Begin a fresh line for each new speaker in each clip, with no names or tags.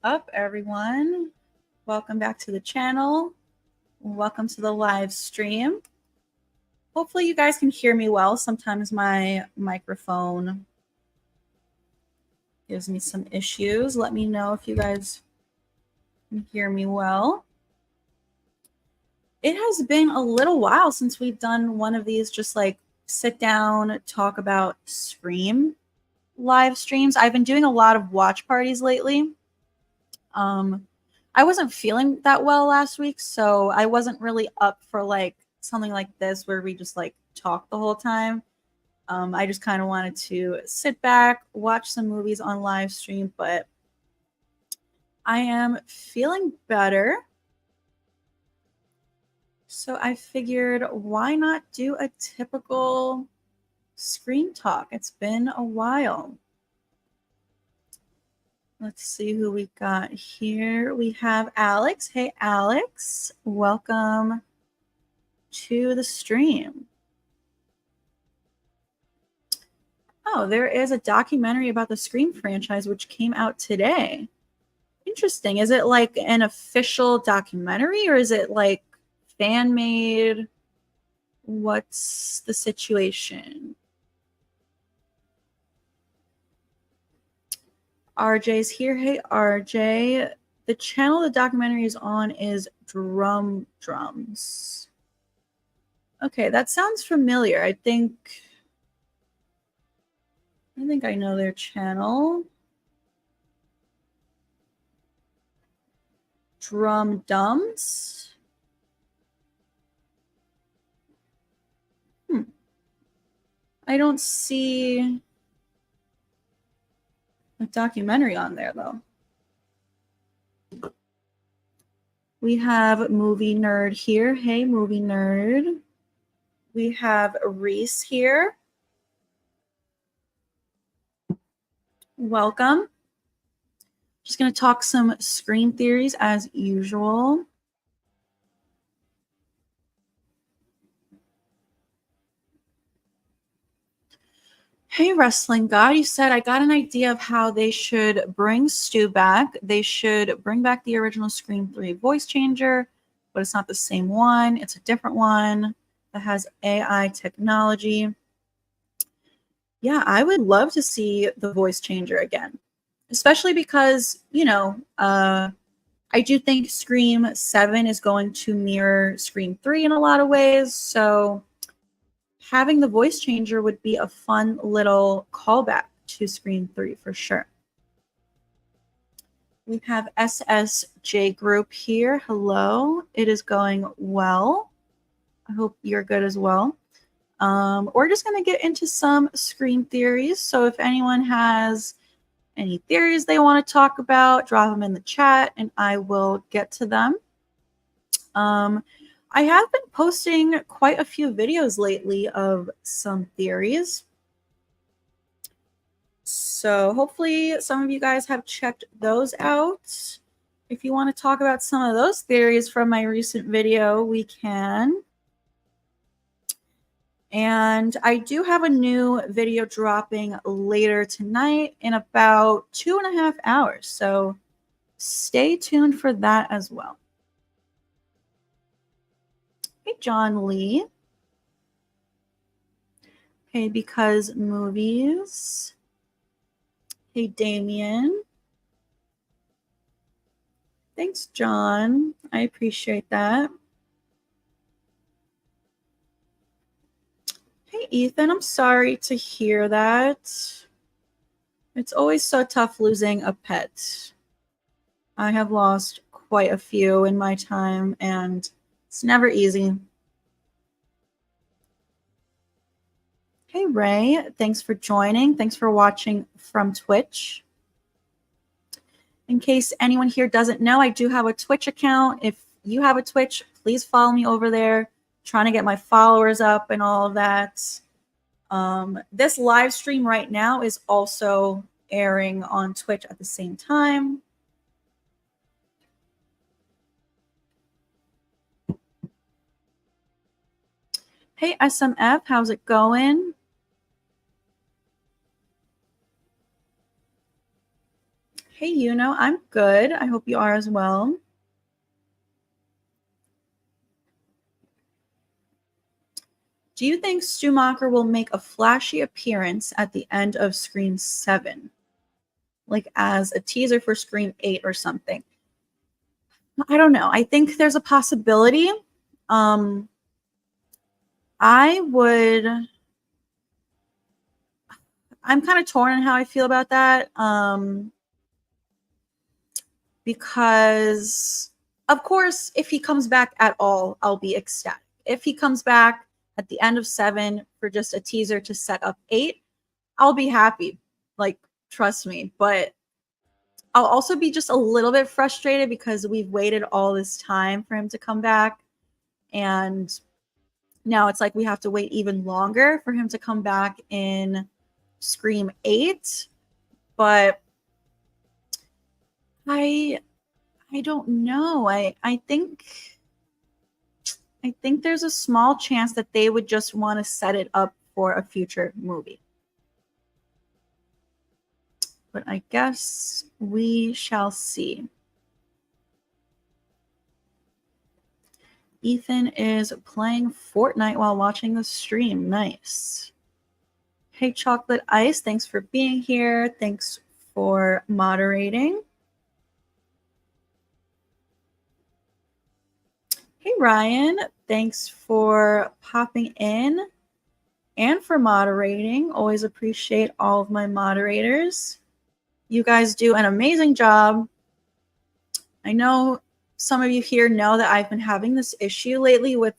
up, everyone? Welcome back to the channel. Welcome to the live stream. Hopefully you guys can hear me well. Sometimes my microphone gives me some issues. Let me know if you guys can hear me well. It has been a little while since we've done one of these just like sit down, talk about Scream live streams. I've been doing a lot of watch parties lately. I wasn't feeling that well last week, so I wasn't really up for like something like this where we just like talk the whole time. I just kind of wanted to sit back, watch some movies on live stream, but I am feeling better. So I figured, why not do a typical Scream talk? It's been a while. Let's see who we got here. We have Alex. Hey, Alex. Welcome to the stream. Oh, there is a documentary about the Scream franchise which came out today. Interesting. Is it like an official documentary or is it like fan-made? What's the situation? RJ's here. Hey, RJ. The channel the documentary is on is Drums. Okay, that sounds familiar. I think I know their channel. Drum Dums. I don't see a documentary on there, though. We have Movie Nerd here. Hey, Movie Nerd. We have Reese here. Welcome. Just going to talk some Scream theories as usual. Hey, Wrestling God, you said I got an idea of how they should bring Stu back. They should bring back the original Scream 3 voice changer, but it's not the same one. It's a different one that has AI technology. Yeah, I would love to see the voice changer again, especially because, you know, I do think Scream 7 is going to mirror Scream 3 in a lot of ways. So having the voice changer would be a fun little callback to Scream 3 for sure. We have SSJ Group here. Hello. It is going well. I hope you're good as well. We're just going to get into some Scream theories. So if anyone has any theories they want to talk about, drop them in the chat and I will get to them. I have been posting quite a few videos lately of some theories. So hopefully some of you guys have checked those out. If you want to talk about some of those theories from my recent video, we can. And I do have a new video dropping later tonight in about 2.5 hours. So stay tuned for that as well. Hey, John Lee. Hey, Because Movies. Hey, Damien. Thanks, John. I appreciate that. Hey, Ethan. I'm sorry to hear that. It's always so tough losing a pet. I have lost quite a few in my time, and it's never easy. Hey, Ray. Thanks for joining. Thanks for watching from Twitch. In case anyone here doesn't know, I do have a Twitch account. If you have a Twitch, please follow me over there. Trying to get my followers up and all of that. This live stream right now is also airing on Twitch at the same time. Hey, SMF, how's it going? Hey, I'm good. I hope you are as well. Do you think Schumacher will make a flashy appearance at the end of Scream 7? Like as a teaser for Scream 8 or something? I don't know. I think there's a possibility. I'm kind of torn on how I feel about that. Because of course, if he comes back at all, I'll be ecstatic. If he comes back at the end of 7 for just a teaser to set up 8, I'll be happy. Like, trust me. But I'll also be just a little bit frustrated because we've waited all this time for him to come back. And now it's like we have to wait even longer for him to come back in Scream 8. But I don't know. I think there's a small chance that they would just want to set it up for a future movie. But I guess we shall see. Ethan is playing Fortnite while watching the stream. Nice. Hey, Chocolate Ice, thanks for being here. Thanks for moderating. Hey, Ryan, thanks for popping in and for moderating. Always appreciate all of my moderators. You guys do an amazing job. I know some of you here know that I've been having this issue lately with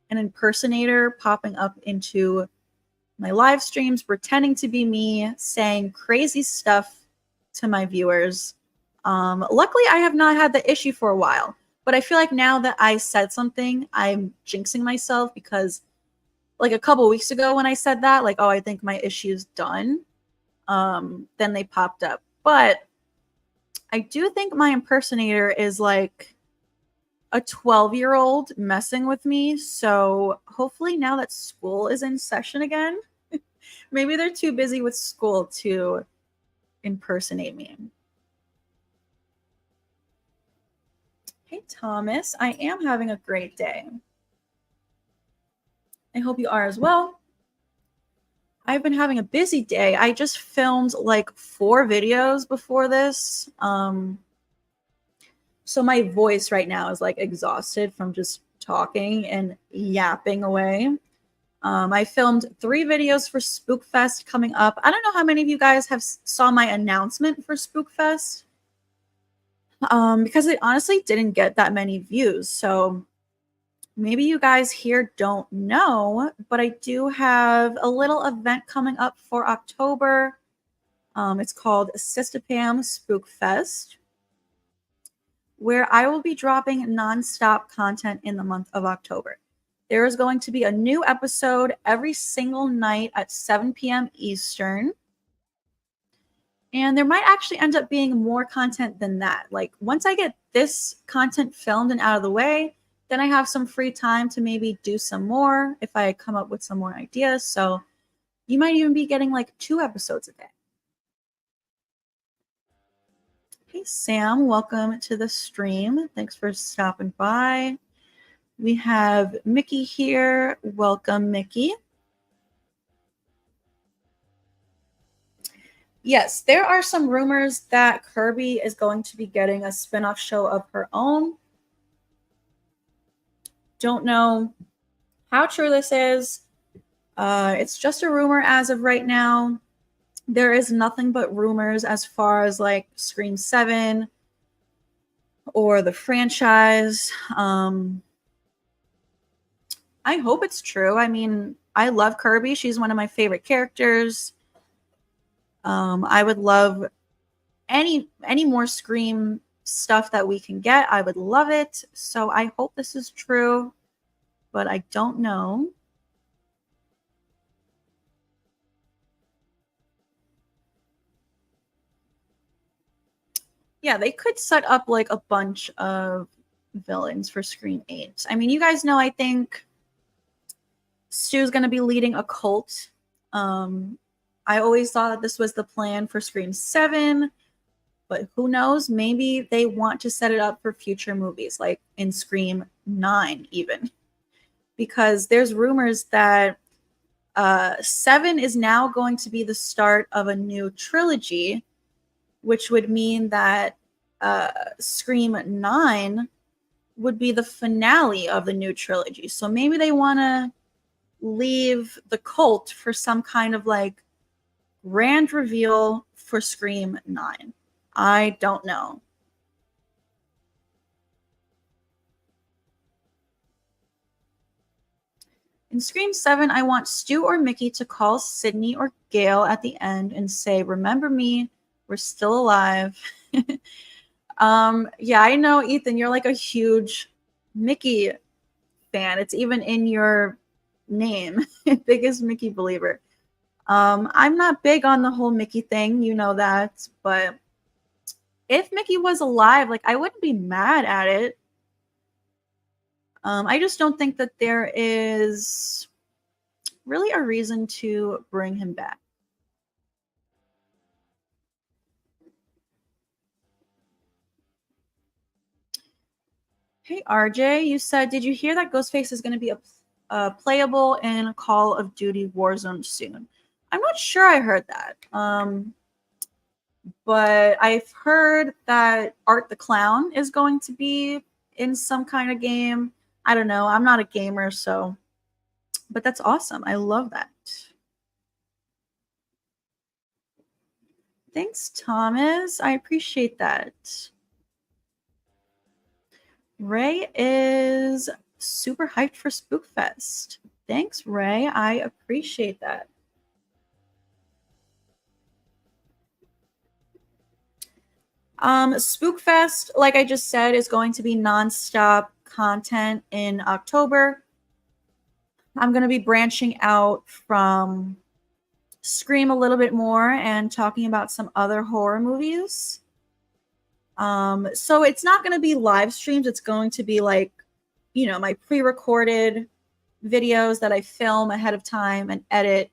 an impersonator popping up into my live streams, pretending to be me, saying crazy stuff to my viewers. Luckily, I have not had the issue for a while, but I feel like now that I said something, I'm jinxing myself because like a couple weeks ago when I said that, like, oh, I think my issue's done, then they popped up. But I do think my impersonator is like a 12-year-old messing with me. So hopefully now that school is in session again, maybe they're too busy with school to impersonate me. Hey, Thomas, I am having a great day. I hope you are as well. I've been having a busy day. I just filmed like 4 videos before this. So my voice right now is like exhausted from just talking and yapping away. I filmed 3 videos for Spookfest coming up. I don't know how many of you guys have saw my announcement for Spookfest, because it honestly didn't get that many views. So maybe you guys here don't know, but I do have a little event coming up for October. It's called Sistapam Spookfest, where I will be dropping nonstop content in the month of October. There is going to be a new episode every single night at 7 p.m. Eastern. And there might actually end up being more content than that. Like once I get this content filmed and out of the way, then I have some free time to maybe do some more if I come up with some more ideas. So you might even be getting like 2 episodes a day. Hey, Sam, welcome to the stream. Thanks for stopping by. We have Mickey here. Welcome, Mickey. Yes, there are some rumors that Kirby is going to be getting a spin-off show of her own. Don't know how true this is. It's just a rumor as of right now. There is nothing but rumors as far as like Scream 7 or the franchise. I hope it's true. I mean, I love Kirby. She's one of my favorite characters. I would love any more Scream stuff that we can get. I would love it. So I hope this is true, but I don't know. Yeah, they could set up like a bunch of villains for Scream 8. I mean, you guys know, I think Stu's going to be leading a cult. I always thought that this was the plan for Scream 7. But who knows? Maybe they want to set it up for future movies, like in Scream 9 even. Because there's rumors that 7 is now going to be the start of a new trilogy, which would mean that Scream 9 would be the finale of the new trilogy. So maybe they want to leave the cult for some kind of like grand reveal for Scream 9. I don't know. In Scream 7, I want Stu or Mickey to call Sydney or Gail at the end and say, "Remember me, we're still alive." Yeah, I know, Ethan, you're like a huge Mickey fan. It's even in your name. Biggest Mickey believer. I'm not big on the whole Mickey thing, you know that, but if Mickey was alive, like I wouldn't be mad at it. I just don't think that there is really a reason to bring him back. Hey, RJ, you said, did you hear that Ghostface is going to be playable in Call of Duty Warzone soon? I'm not sure I heard that. But I've heard that Art the Clown is going to be in some kind of game. I don't know. I'm not a gamer, so. But that's awesome. I love that. Thanks, Thomas. I appreciate that. Ray is super hyped for Spookfest. Thanks, Ray. I appreciate that. Spookfest, like I just said, is going to be nonstop content in October. I'm going to be branching out from Scream a little bit more and talking about some other horror movies. So it's not going to be live streams. It's going to be like, you know, my pre-recorded videos that I film ahead of time and edit.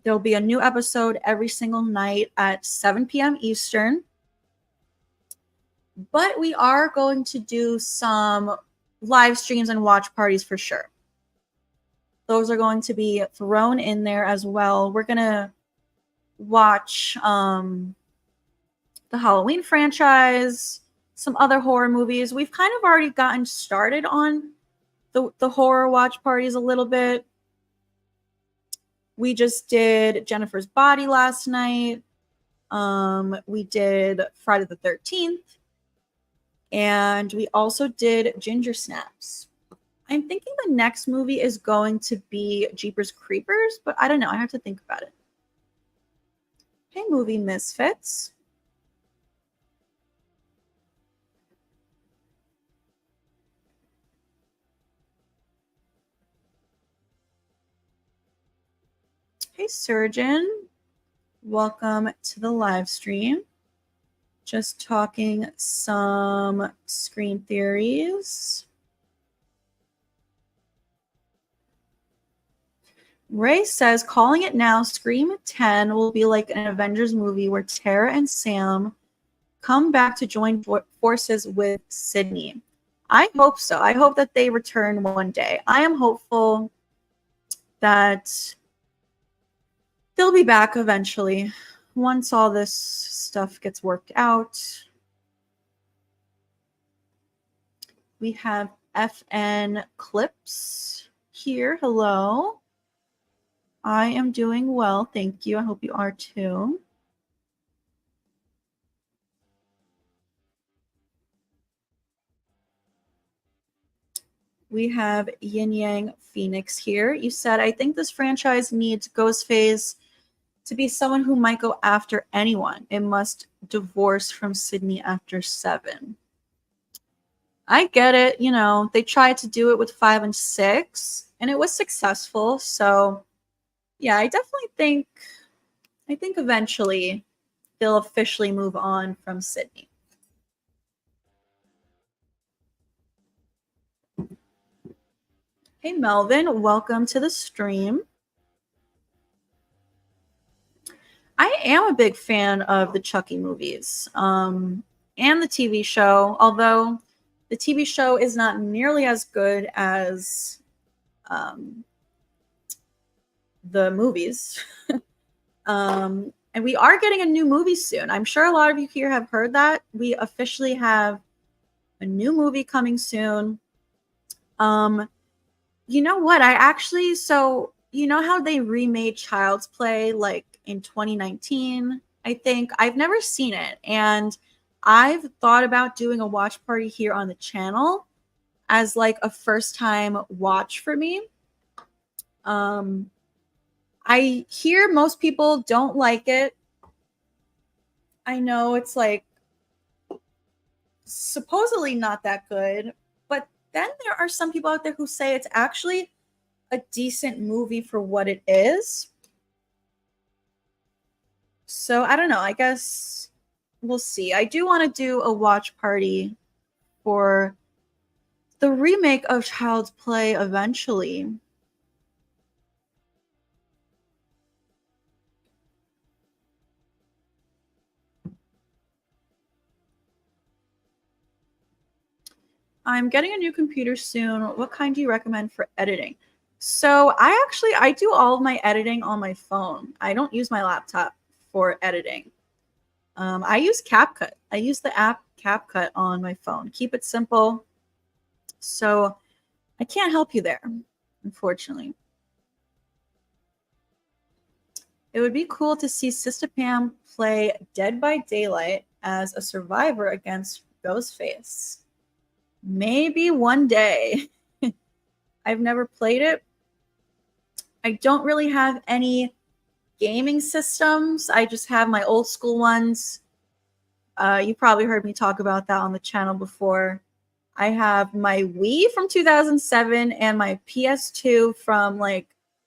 There'll be a new episode every single night at 7 p.m. Eastern. But we are going to do some live streams and watch parties for sure. Those are going to be thrown in there as well. We're going to watch the Halloween franchise, some other horror movies. We've kind of already gotten started on the horror watch parties a little bit. We just did Jennifer's Body last night. We did Friday the 13th. And we also did Ginger Snaps. I'm thinking the next movie is going to be Jeepers Creepers, but I don't know. I have to think about it. Hey, Movie Misfits. Hey, Surgeon. Welcome to the live stream. Just talking some Scream theories. Ray says, calling it now, Scream 10 will be like an Avengers movie where Tara and Sam come back to join forces with Sydney. I hope so. I hope that they return one day. I am hopeful that they'll be back eventually once all this stuff gets worked out. We have FN Clips here. Hello. I am doing well. Thank you. I hope you are too. We have Yin Yang Phoenix here. You said, I think this franchise needs Ghostface to be someone who might go after anyone. It must divorce from Sydney after 7. I get it. You know, they tried to do it with 5 and 6, and it was successful. So, yeah, I definitely think eventually they'll officially move on from Sydney. Hey, Melvin, welcome to the stream. I am a big fan of the Chucky movies and the TV show, although the TV show is not nearly as good as um, the movies. And we are getting a new movie soon. I'm sure a lot of you here have heard that. We officially have a new movie coming soon. You know what? So you know how they remade Child's Play like in 2019, I think. I've never seen it, and I've thought about doing a watch party here on the channel as like a first time watch for me. I hear most people don't like it. I know it's like supposedly not that good, but then there are some people out there who say it's actually a decent movie for what it is. So I don't know. I guess we'll see. I do want to do a watch party for the remake of Child's Play eventually. I'm getting a new computer soon. What kind do you recommend for editing? So I do all of my editing on my phone. I don't use my laptop for editing. I use CapCut. I use the app CapCut on my phone. Keep it simple. So I can't help you there, unfortunately. It would be cool to see Sistapam play Dead by Daylight as a survivor against Ghostface. Maybe one day. I've never played it. I don't really have any gaming systems. I just have my old school ones. You probably heard me talk about that on the channel before. I have my Wii from 2007 and my PS2 from like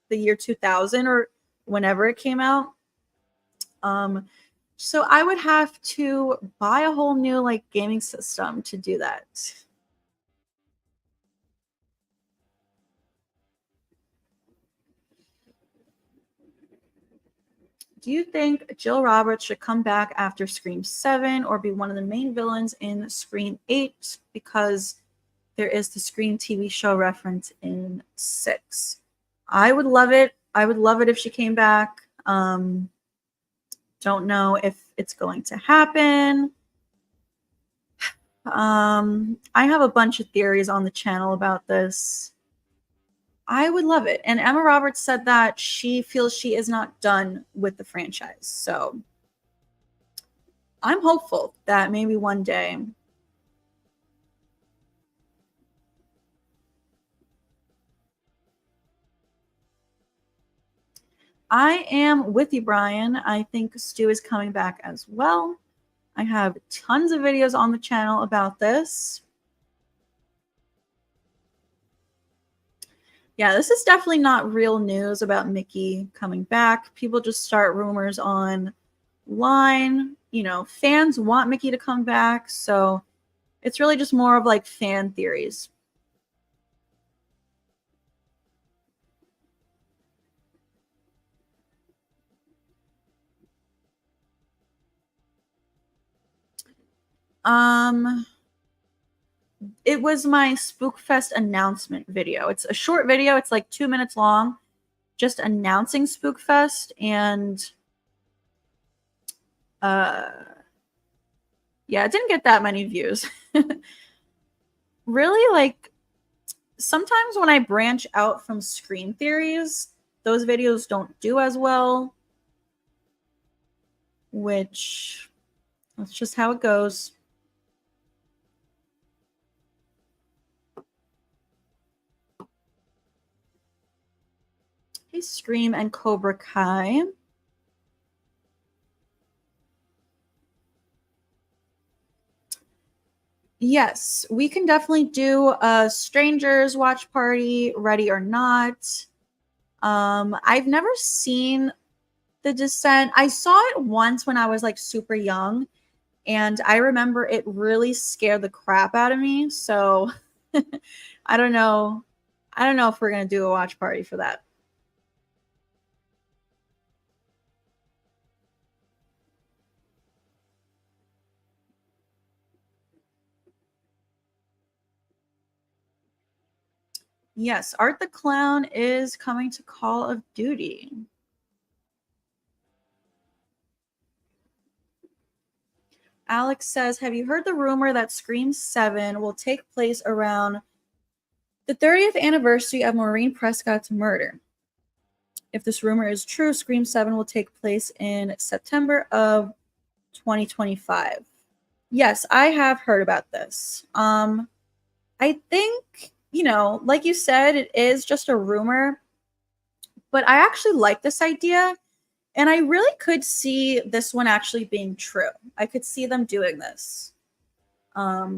the year 2000 or whenever it came out. So I would have to buy a whole new like gaming system to do that. Do you think Jill Roberts should come back after Scream 7 or be one of the main villains in Scream 8 because there is the Scream TV show reference in 6? I would love it. I would love it if she came back. Don't know if it's going to happen. I have a bunch of theories on the channel about this. I would love it. And Emma Roberts said that she feels she is not done with the franchise. So I'm hopeful that maybe one day. I am with you, Brian. I think Stu is coming back as well. I have tons of videos on the channel about this. Yeah, this is definitely not real news about Mickey coming back. People just start rumors online. You know, fans want Mickey to come back, so it's really just more of like fan theories. It was my Spookfest announcement video. It's a short video. It's like 2 minutes long, just announcing Spookfest. And yeah, it didn't get that many views. Really, like sometimes when I branch out from screen theories, those videos don't do as well, which that's just how it goes. Hey, Scream and Cobra Kai. Yes, we can definitely do a strangers watch party, ready or not. I've never seen The Descent. I saw it once when I was like super young, and I remember it really scared the crap out of me. So I don't know. I don't know if we're gonna do a watch party for that. Yes, Art the Clown is coming to Call of Duty. Alex says, have you heard the rumor that Scream 7 will take place around the 30th anniversary of Maureen Prescott's murder? If this rumor is true, Scream 7 will take place in September of 2025. Yes, I have heard about this. I think, like you said, it is just a rumor, but I actually like this idea. And I really could see this one actually being true. I could see them doing this. Why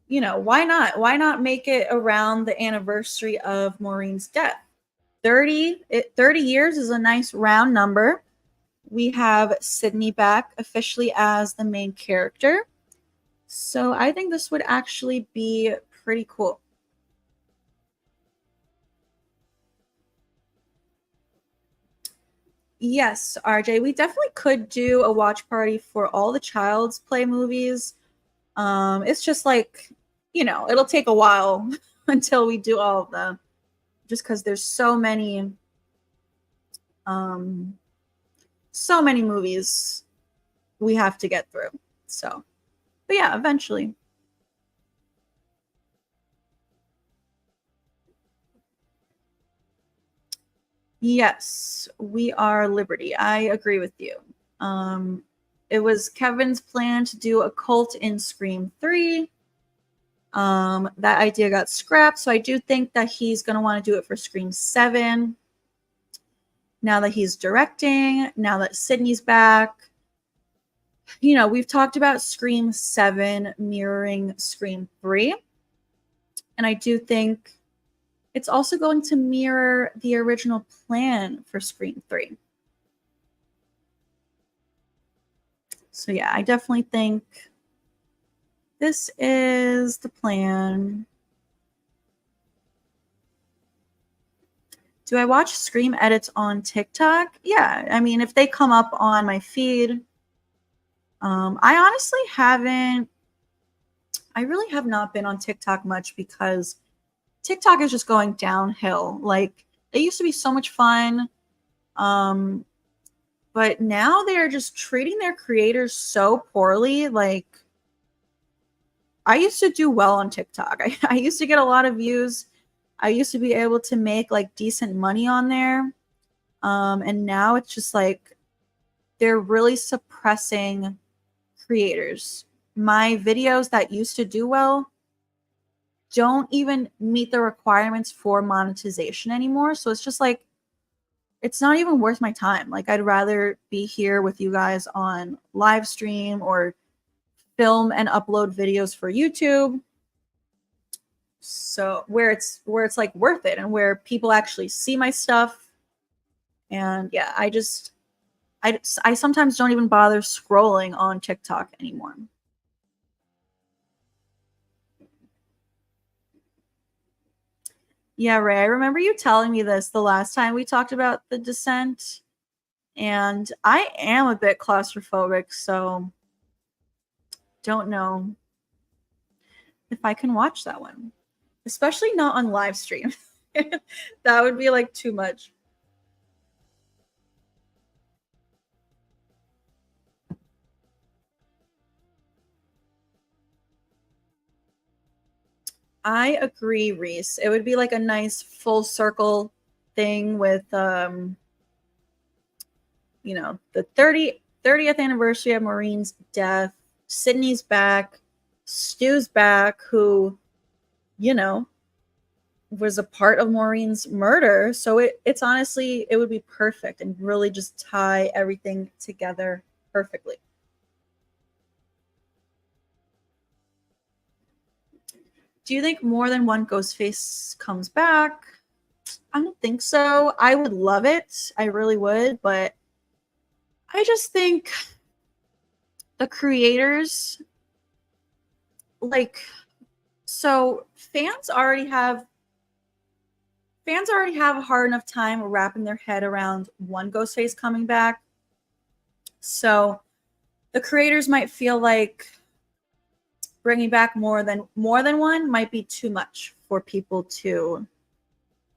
not? Why not make it around the anniversary of Maureen's death? 30 years is a nice round number. We have Sydney back officially as the main character. So I think this would actually be pretty cool. Yes, RJ, we definitely could do a watch party for all the Child's Play movies. It's just like, it'll take a while until we do all of them, just because there's so many movies we have to get through. So, but yeah, eventually. Yes, we are Liberty. I agree with you. It was Kevin's plan to do a cult in Scream 3. That idea got scrapped, so I do think that he's going to want to do it for Scream 7. Now that he's directing, now that Sydney's back. We've talked about Scream 7 mirroring Scream 3. And I do think it's also going to mirror the original plan for Scream 3. So yeah, I definitely think this is the plan. Do I watch Scream edits on TikTok? Yeah, I mean, if they come up on my feed. I honestly haven't. I really have not been on TikTok much because TikTok is just going downhill. Like, it used to be so much fun. But now they're just treating their creators so poorly. Like, I used to do well on TikTok. I used to get a lot of views. I used to be able to make like decent money on there. And now it's just like they're really suppressing creators. My videos that used to do well don't even meet the requirements for monetization anymore. So it's just like, it's not even worth my time. Like, I'd rather be here with you guys on live stream or film and upload videos for YouTube. So where it's like worth it and where people actually see my stuff. And yeah, I sometimes don't even bother scrolling on TikTok anymore. Yeah, Ray, I remember you telling me this the last time we talked about The Descent. And I am a bit claustrophobic, so don't know if I can watch that one. Especially not on live stream. That would be like too much. I agree, Reese. It would be like a nice full circle thing with the 30th anniversary of Maureen's death. Sydney's back, Stu's back, who, was a part of Maureen's murder. So it's honestly, it would be perfect and really just tie everything together perfectly. Do you think more than one Ghostface comes back? I don't think so. I would love it. I really would, but I just think the creators, like, so fans already have a hard enough time wrapping their head around one Ghostface coming back. So the creators might feel like bringing back more than one might be too much for people to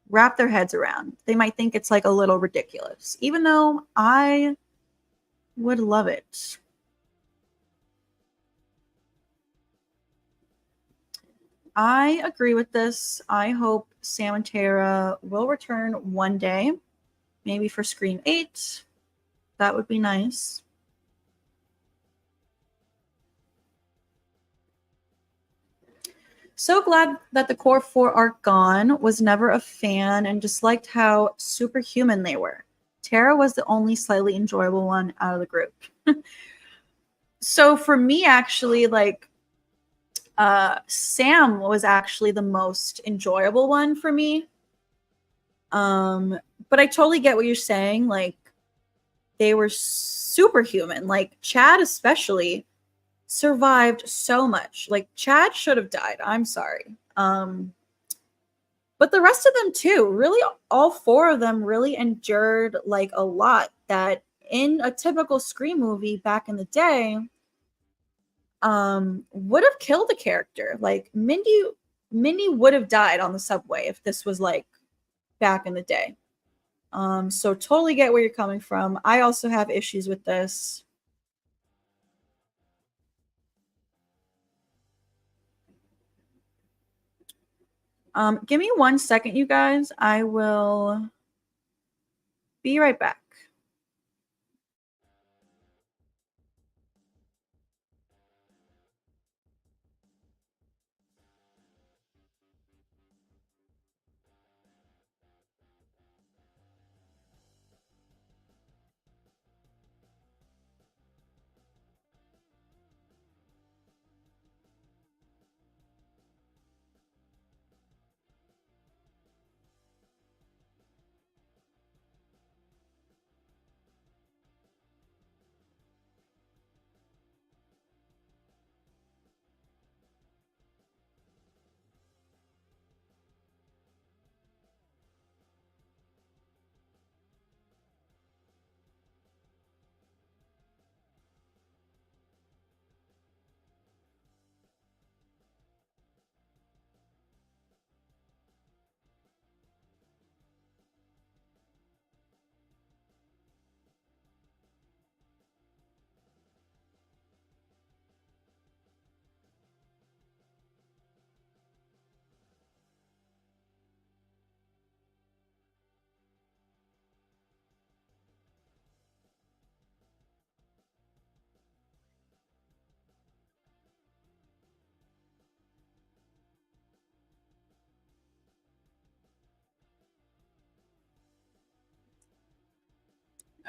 wrap their heads around. They might think it's like a little ridiculous, even though I would love it. I agree with this. I hope Sam and Tara will return one day, maybe for Scream 8. That would be nice. So glad that the core 4 are gone. Was never a fan and just liked how superhuman they were. Tara was the only slightly enjoyable one out of the group. So for me, actually, like, Sam was actually the most enjoyable one for me. But I totally get what you're saying. Like, they were superhuman. Like, Chad especially survived so much. Like, Chad should have died. I'm sorry. But the rest of them too, really all 4 of them really endured like a lot that in a typical Scream movie back in the day would have killed a character. Like Mindy would have died on the subway if this was like back in the day. So totally get where you're coming from. I also have issues with this. Give me 1 second, you guys. I will be right back.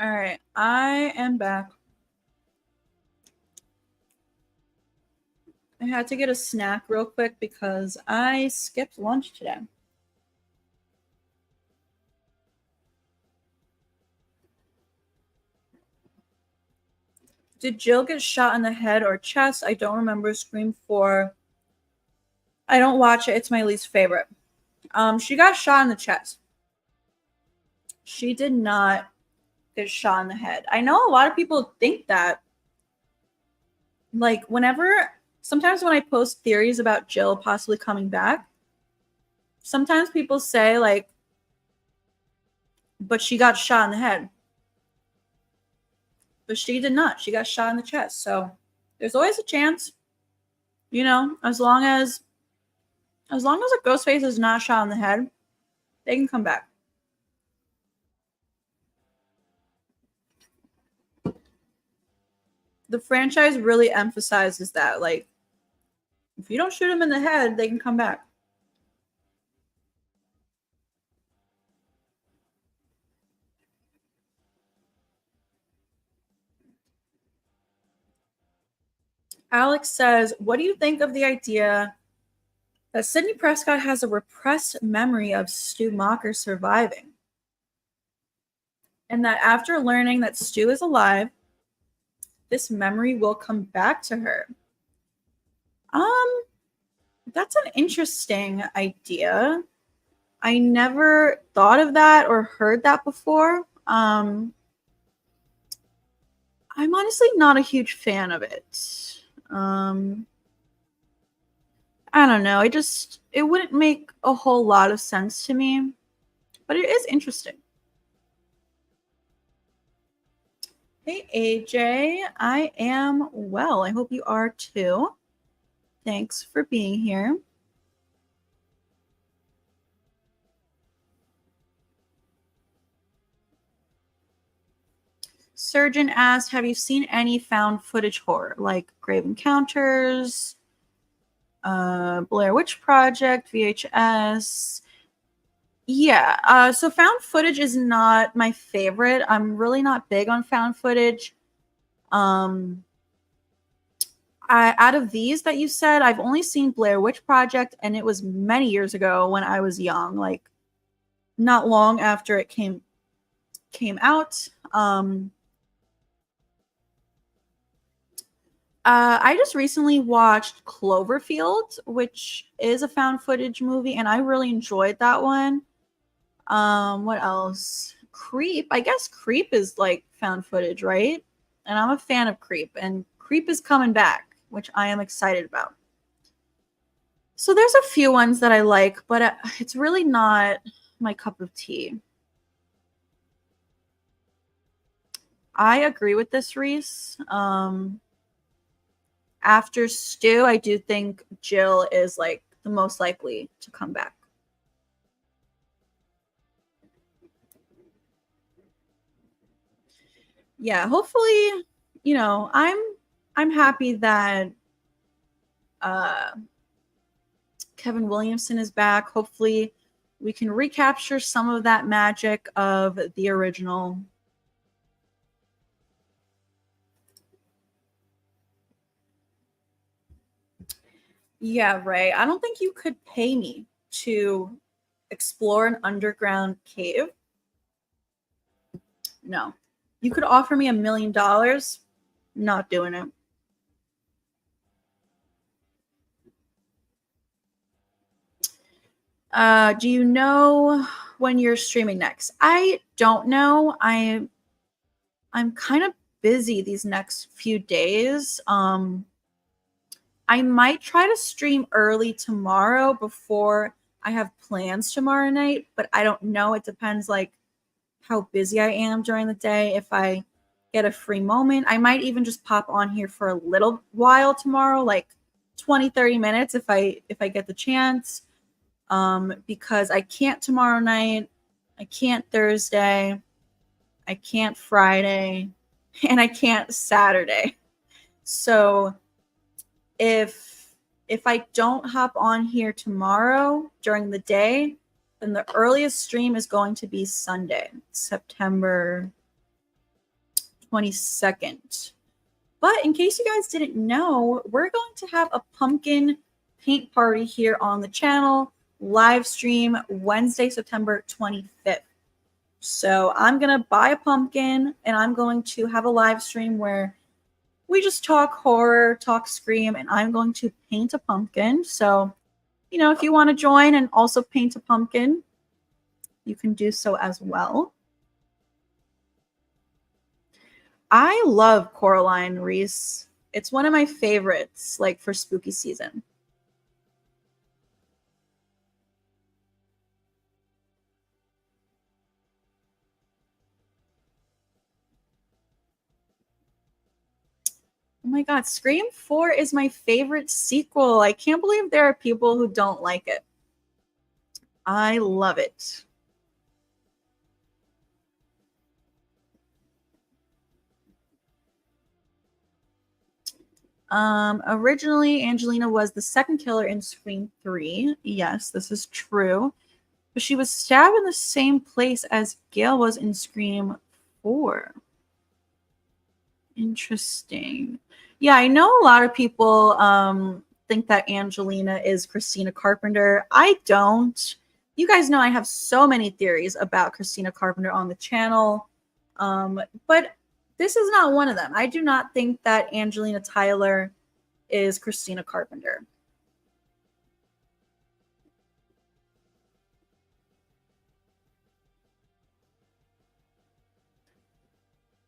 All right, I am back. I had to get a snack real quick because I skipped lunch today. Did Jill get shot in the head or chest? I don't remember. Scream 4. I don't watch it. It's my least favorite. She got shot in the chest. She did not get shot in the head. I know a lot of people think that. Like, sometimes when I post theories about Jill possibly coming back, sometimes people say, like, but she got shot in the head. But she did not. She got shot in the chest. So there's always a chance, you know, as long as a Ghostface is not shot in the head, they can come back. The franchise really emphasizes that, like, if you don't shoot them in the head, they can come back. Alex says, what do you think of the idea that Sidney Prescott has a repressed memory of Stu Macher surviving? And that after learning that Stu is alive, this memory will come back to her. That's an interesting idea. I never thought of that or heard that before. I'm honestly not a huge fan of it. I don't know. It wouldn't make a whole lot of sense to me, but it is interesting. Hey, AJ. I am well. I hope you are too. Thanks for being here. Surgeon asked, have you seen any found footage horror, like Grave Encounters, Blair Witch Project, VHS? Yeah, so found footage is not my favorite. I'm really not big on found footage. Out of these that you said, I've only seen Blair Witch Project, and it was many years ago when I was young, like not long after it came out. I just recently watched Cloverfield, which is a found footage movie, and I really enjoyed that one. What else? Creep. I guess Creep is like found footage, right? And I'm a fan of Creep, and Creep is coming back, which I am excited about. So there's a few ones that I like, but it's really not my cup of tea. I agree with this, Reese. After Stu, I do think Jill is like the most likely to come back. Yeah, hopefully, you know, I'm happy that Kevin Williamson is back. Hopefully, we can recapture some of that magic of the original. Yeah, Ray. I don't think you could pay me to explore an underground cave. No. You could offer me $1 million. Not doing it. Do you know when you're streaming next? I don't know. I'm kind of busy these next few days. I might try to stream early tomorrow before I have plans tomorrow night, but I don't know. It depends like how busy I am during the day. If I get a free moment, I might even just pop on here for a little while tomorrow, like 20-30 minutes if I get the chance. Because I can't tomorrow night, I can't Thursday, I can't Friday, and I can't Saturday. So if I don't hop on here tomorrow during the day, then the earliest stream is going to be Sunday, September 22nd. But in case you guys didn't know, we're going to have a pumpkin paint party here on the channel, live stream Wednesday, September 25th. So I'm going to buy a pumpkin and I'm going to have a live stream where we just talk horror, talk Scream, and I'm going to paint a pumpkin. So, you know, if you want to join and also paint a pumpkin, you can do so as well. I love Coraline, Reese. It's one of my favorites, like for spooky season. Oh my God, Scream 4 is my favorite sequel. I can't believe there are people who don't like it. I love it. Originally, Angelina was the second killer in Scream 3. Yes, this is true. But she was stabbed in the same place as Gail was in Scream 4. Interesting. Yeah, I know a lot of people think that Angelina is Christina Carpenter. I don't. You guys know I have so many theories about Christina Carpenter on the channel. But this is not one of them. I do not think that Angelina Tyler is Christina Carpenter.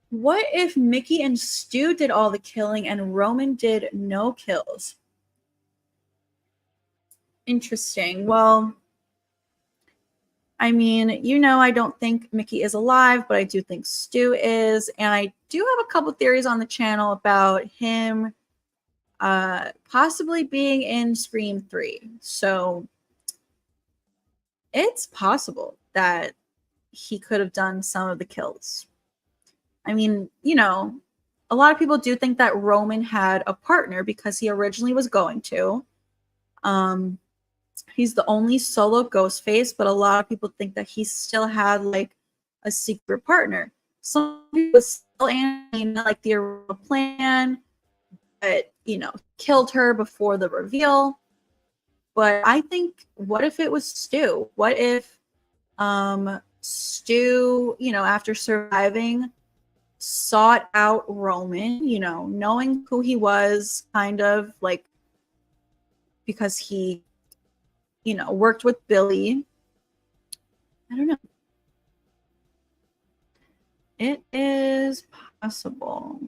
What if Mickey and Stu did all the killing and Roman did no kills? Interesting. Well, I mean, you know, I don't think Mickey is alive, but I do think Stu is. And I do have a couple theories on the channel about him possibly being in Scream 3. So it's possible that he could have done some of the kills. I mean, you know, a lot of people do think that Roman had a partner because he originally was going to. He's the only solo ghost face, but a lot of people think that he still had like a secret partner. Some people still in like the original plan, but you know, killed her before the reveal. But I think, what if it was Stu? What if Stu, you know, after surviving, sought out Roman, you know, knowing who he was, kind of like because he, you know, worked with Billy. I don't know. It is possible.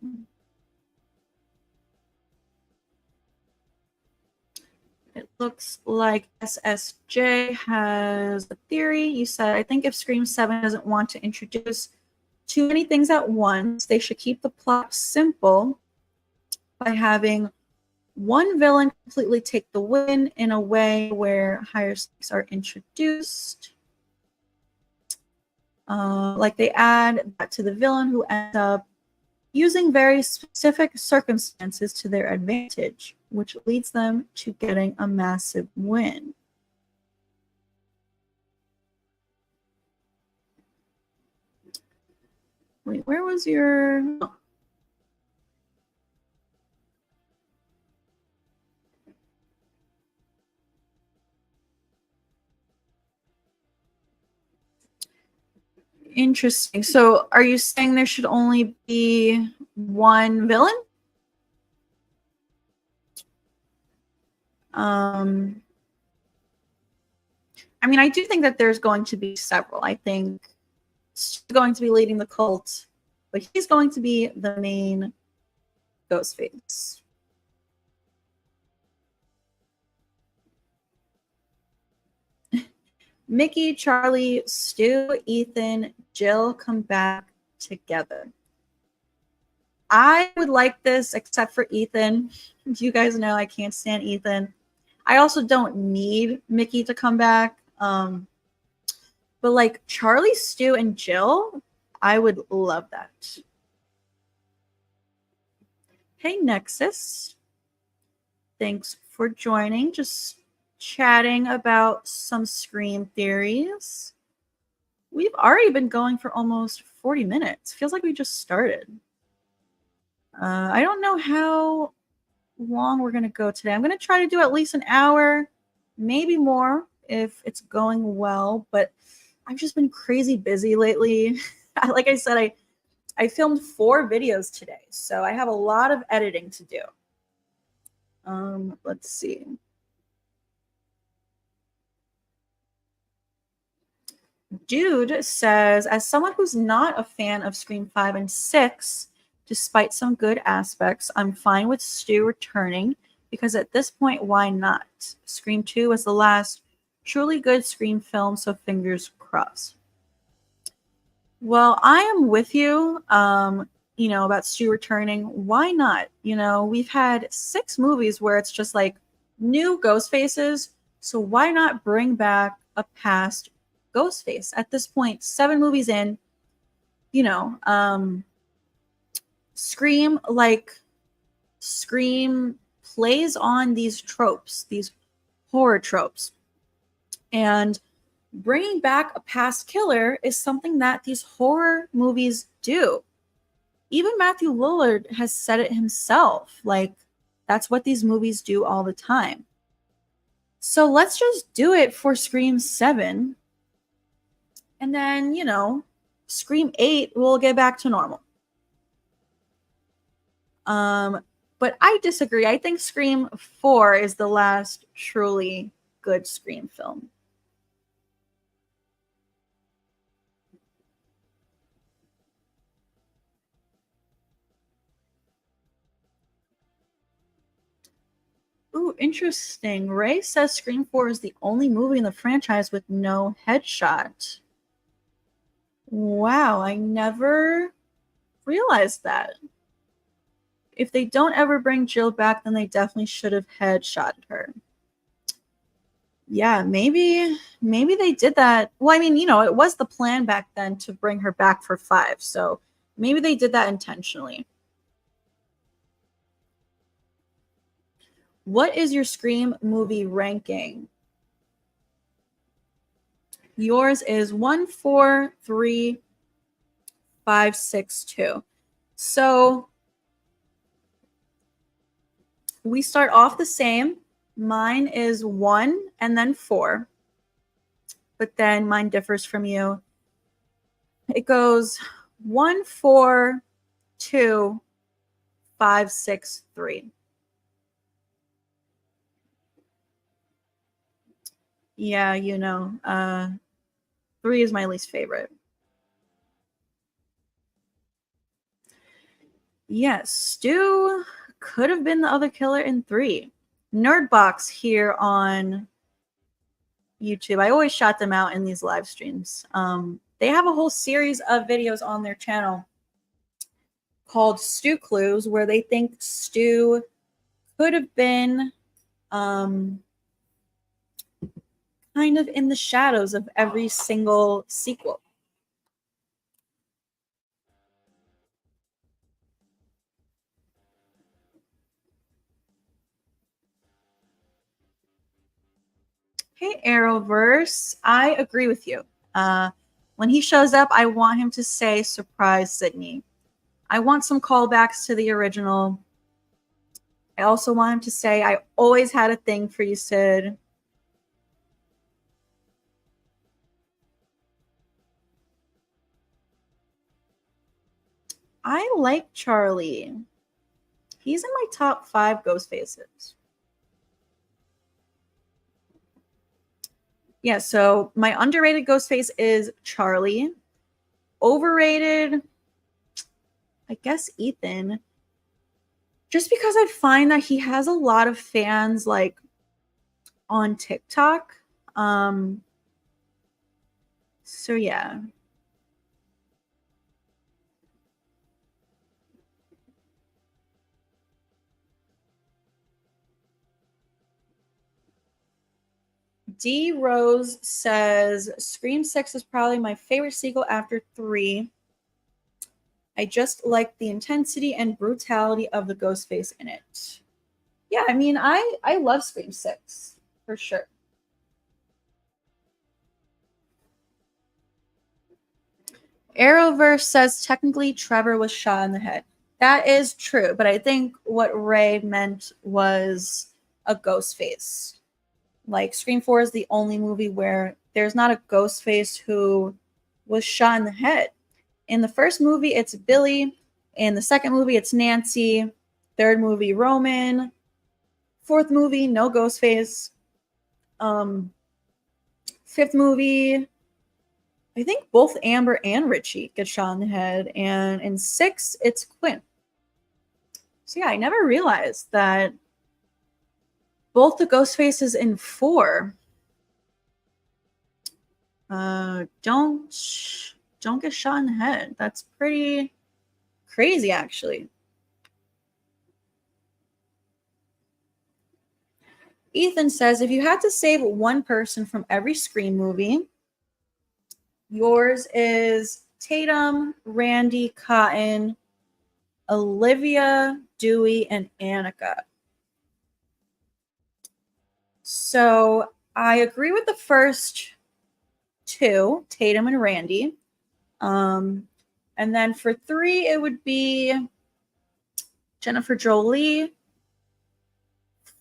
It looks like SSJ has a theory. You said, I think if Scream 7 doesn't want to introduce too many things at once, they should keep the plot simple by having one villain completely take the win in a way where higher stakes are introduced. Like they add that to the villain who ends up using very specific circumstances to their advantage, which leads them to getting a massive win. Wait, where was your... Oh. Interesting. So are you saying there should only be one villain? I mean, I do think that there's going to be several. I think he's going to be leading the cult, but he's going to be the main Ghostface. Mickey, Charlie, Stu, Ethan, Jill come back together. I would like this, except for Ethan. You guys know I can't stand Ethan. I also don't need Mickey to come back. But like Charlie, Stu, and Jill, I would love that. Hey, Nexus. Thanks for joining. Just chatting about some Scream theories. We've already been going for almost 40 minutes. Feels like we just started. I don't know how long we're going to go today. I'm going to try to do at least an hour, maybe more if it's going well, but I've just been crazy busy lately. Like I said, I filmed 4 videos today, so I have a lot of editing to do. Let's see. Dude says, as someone who's not a fan of Scream 5 and 6, despite some good aspects, I'm fine with Stu returning because at this point, why not? Scream 2 was the last truly good Scream film, so fingers crossed. Well, I am with you, you know, about Stu returning. Why not? You know, we've had 6 movies where it's just like new ghost faces, so why not bring back a past Ghostface? At this point, 7 movies in, you know, Scream plays on these tropes, these horror tropes. And bringing back a past killer is something that these horror movies do. Even Matthew Lillard has said it himself. Like, that's what these movies do all the time. So let's just do it for Scream 7. And then, you know, Scream 8 will get back to normal. But I disagree. I think Scream 4 is the last truly good Scream film. Ooh, interesting. Ray says Scream 4 is the only movie in the franchise with no headshot. Wow, I never realized that. If they don't ever bring Jill back, then they definitely should have headshotted her. Yeah, maybe they did that. Well, I mean, you know, it was the plan back then to bring her back for 5, so maybe they did that intentionally. What is your Scream movie ranking? Yours is 1, 4, 3, 5, 6, 2. So we start off the same. Mine is 1 and then 4. But then mine differs from you. It goes 1, 4, 2, 5, 6, 3. Yeah, you know, 3 is my least favorite. Yes, Stu could have been the other killer in 3. Nerdbox here on YouTube. I always shout them out in these live streams. They have a whole series of videos on their channel called Stu Clues, where they think Stu could have been kind of in the shadows of every single sequel. Hey, Arrowverse. I agree with you. When he shows up, I want him to say, "Surprise, Sydney." I want some callbacks to the original. I also want him to say, "I always had a thing for you, Sid." I like Charlie. He's in my top 5 ghost faces. Yeah, so my underrated ghost face is Charlie. Overrated, I guess Ethan. Just because I find that he has a lot of fans like on TikTok. So yeah. D Rose says Scream 6 is probably my favorite sequel after 3. I just like the intensity and brutality of the ghost face in it. Yeah, I mean, I love Scream 6 for sure. Arrowverse says technically Trevor was shot in the head. That is true, but I think what Ray meant was a ghost face. Like Scream 4 is the only movie where there's not a ghost face who was shot in the head. In the first movie, it's Billy. In the second movie, it's Nancy. Third movie, Roman. Fourth movie, no ghost face. Fifth movie, I think both Amber and Richie get shot in the head. And in 6, it's Quinn. So yeah, I never realized that both the ghost faces in 4 don't get shot in the head. That's pretty crazy, actually. Ethan says, if you had to save one person from every Scream movie, yours is Tatum, Randy, Cotton, Olivia, Dewey, and Annika. So I agree with the first 2, Tatum and Randy. And then for 3, it would be Jennifer Jolie.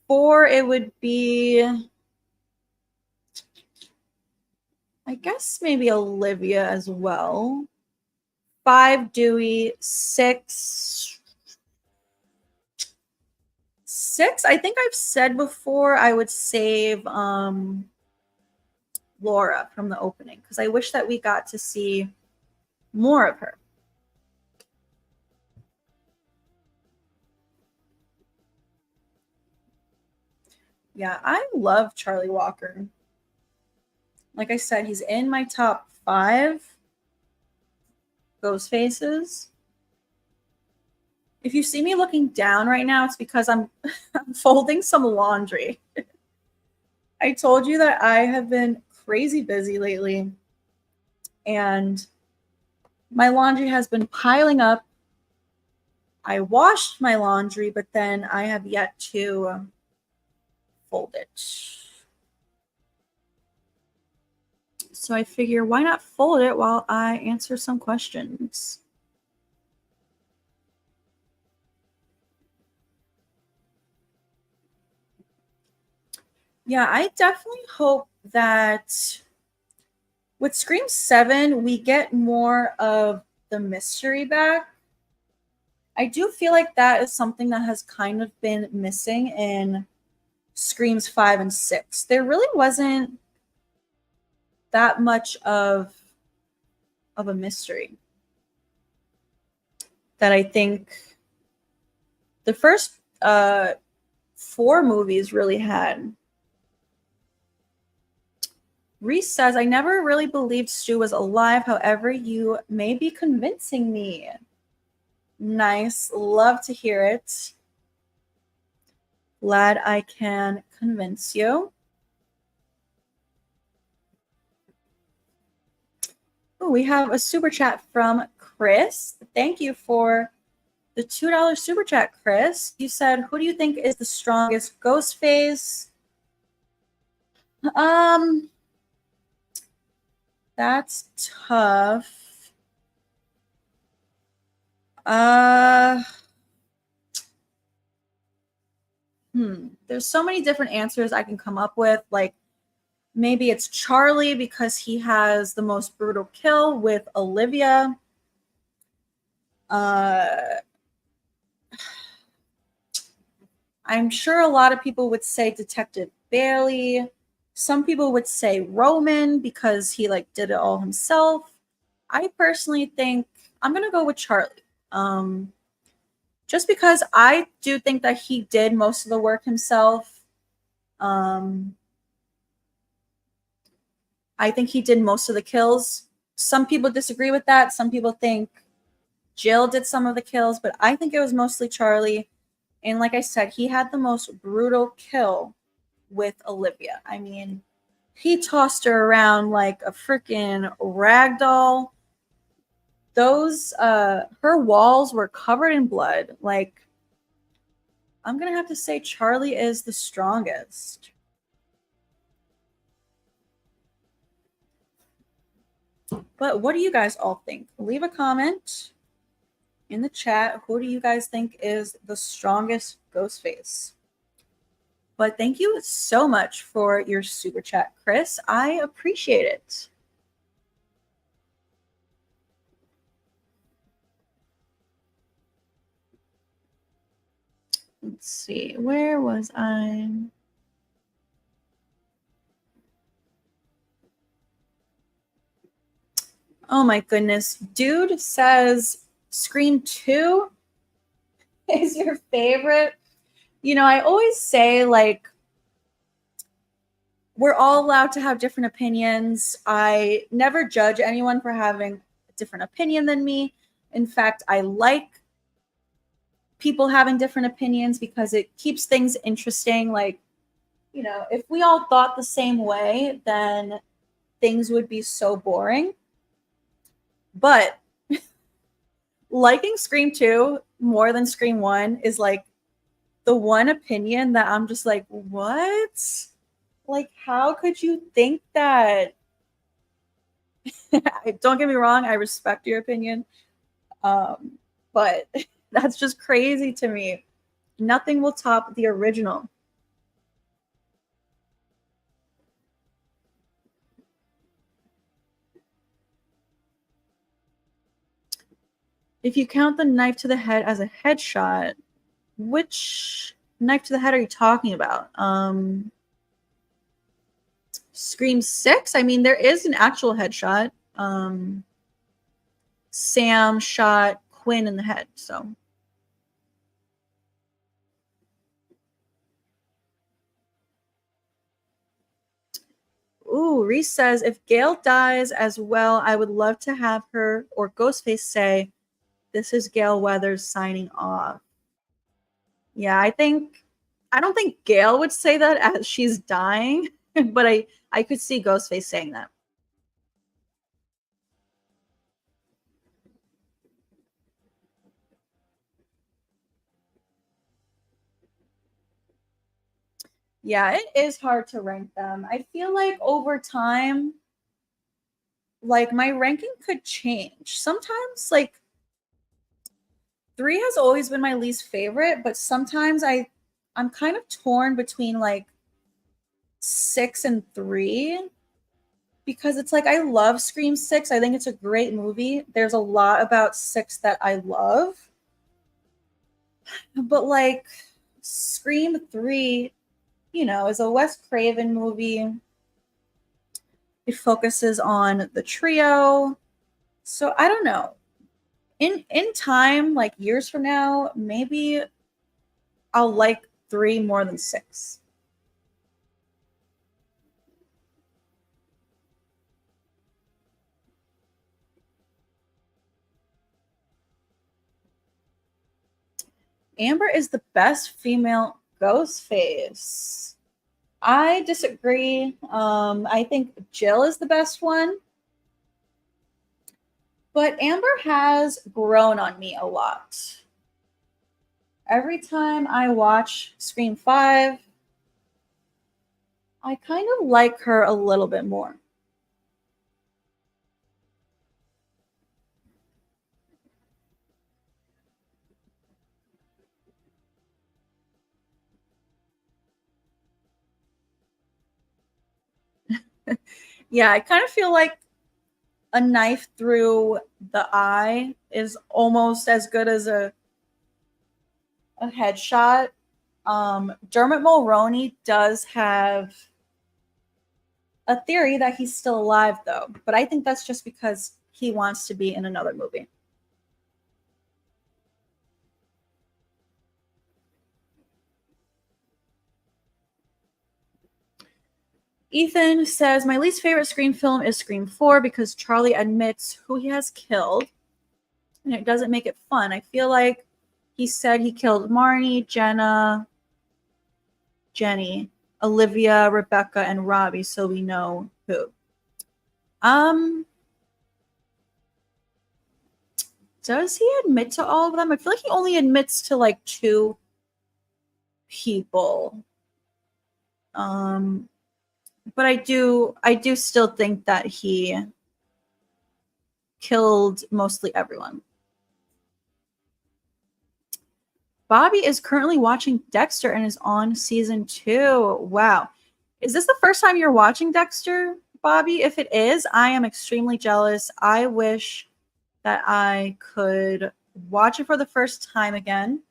4, it would be, I guess, maybe Olivia as well. 5, Dewey. 6, I think I've said before I would save Laura from the opening because I wish that we got to see more of her. Yeah, I love Charlie Walker. Like I said, he's in my top 5 ghost faces. If you see me looking down right now, it's because I'm folding some laundry. I told you that I have been crazy busy lately, and my laundry has been piling up. I washed my laundry, but then I have yet to fold it. So I figure, why not fold it while I answer some questions? Yeah, I definitely hope that with Scream 7, we get more of the mystery back. I do feel like that is something that has kind of been missing in Screams 5 and 6. There really wasn't that much of a mystery that I think the first 4 movies really had. Reese says, I never really believed Stu was alive. However, you may be convincing me. Nice. Love to hear it. Glad I can convince you. Oh, we have a super chat from Chris. Thank you for the $2 super chat, Chris. You said, who do you think is the strongest ghost face? That's tough. There's so many different answers I can come up with. Like, maybe it's Charlie because he has the most brutal kill with Olivia. I'm sure a lot of people would say Detective Bailey. Some people would say Roman because he like did it all himself. I personally think I'm gonna go with Charlie. Just because I do think that he did most of the work himself. I think he did most of the kills. Some people disagree with that. Some people think Jill did some of the kills, but I think it was mostly Charlie. And like I said, he had the most brutal kill with Olivia. I mean, he tossed her around like a freaking rag doll. Those her walls were covered in blood. Like, I'm gonna have to say Charlie is the strongest. But what do you guys all think? Leave a comment in the chat. Who do you guys think is the strongest ghost face? But thank you so much for your super chat, Chris. I appreciate it. Let's see. Where was I? Oh my goodness. Dude says Scream 2 is your favorite. You know, I always say, like, we're all allowed to have different opinions. I never judge anyone for having a different opinion than me. In fact, I like people having different opinions because it keeps things interesting. Like, you know, if we all thought the same way, then things would be so boring. But liking Scream 2 more than Scream 1 is like the one opinion that I'm just like, what? Like, how could you think that? Don't get me wrong, I respect your opinion. But that's just crazy to me. Nothing will top the original. If you count the knife to the head as a headshot, which knife to the head are you talking about? Scream 6? I mean, there is an actual headshot. Sam shot Quinn in the head, so. Ooh, Reese says, if Gail dies as well, I would love to have her or Ghostface say, this is Gail Weathers signing off. Yeah, I don't think Gail would say that as she's dying, but I could see Ghostface saying that. Yeah, it is hard to rank them. I feel like over time, like my ranking could change. Sometimes like 3 has always been my least favorite, but sometimes I'm kind of torn between like 6 and 3 because it's like I love Scream 6. I think it's a great movie. There's a lot about 6 that I love. But like Scream 3, you know, is a Wes Craven movie. It focuses on the trio. So I don't know. In time, like years from now, maybe I'll like 3 more than 6. Amber is the best female Ghostface. I disagree. I think Jill is the best one. But Amber has grown on me a lot. Every time I watch Scream 5, I kind of like her a little bit more. Yeah, I kind of feel like a knife through the eye is almost as good as a headshot. Dermot Mulroney does have a theory that he's still alive, though, but I think that's just because he wants to be in another movie. Ethan says, my least favorite Scream film is Scream 4 because Charlie admits who he has killed, and it doesn't make it fun. I feel like he said he killed Marnie, Jenna, Jenny, Olivia, Rebecca, and Robbie, so we know who. Does he admit to all of them? I feel like he only admits to like 2 people. But I do still think that he killed mostly everyone. Bobby is currently watching Dexter and is on season 2. Wow. Is this the first time you're watching Dexter, Bobby? If it is, I am extremely jealous. I wish that I could watch it for the first time again.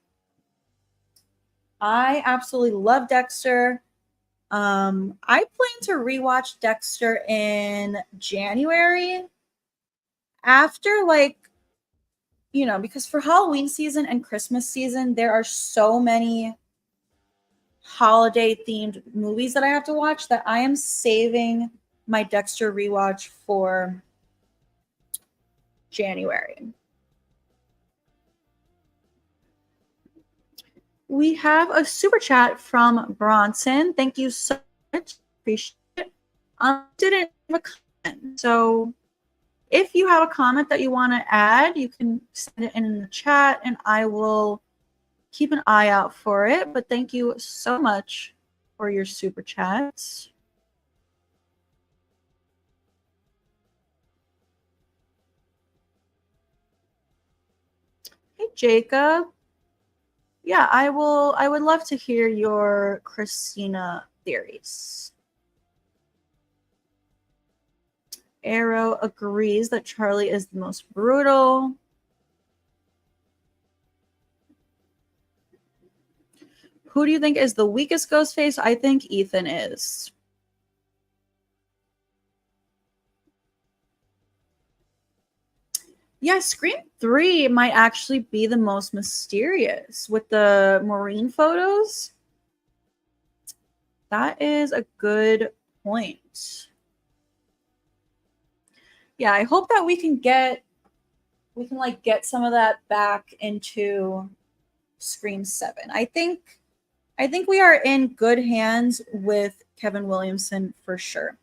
I absolutely love Dexter. I plan to rewatch Dexter in January after, like, you know, because for Halloween season and Christmas season, there are so many holiday themed movies that I have to watch that I am saving my Dexter rewatch for January. We have a super chat from Bronson. Thank you so much. Appreciate it. Didn't have a comment. So if you have a comment that you want to add, you can send it in the chat and I will keep an eye out for it. But thank you so much for your super chats. Hey, Jacob. Yeah, I would love to hear your Christina theories. Arrow agrees that Charlie is the most brutal. Who do you think is the weakest Ghostface? I think Ethan is. Yeah, Scream 3 might actually be the most mysterious with the Maureen photos. That is a good point. Yeah, I hope that we can like get some of that back into Scream 7. I think we are in good hands with Kevin Williamson for sure.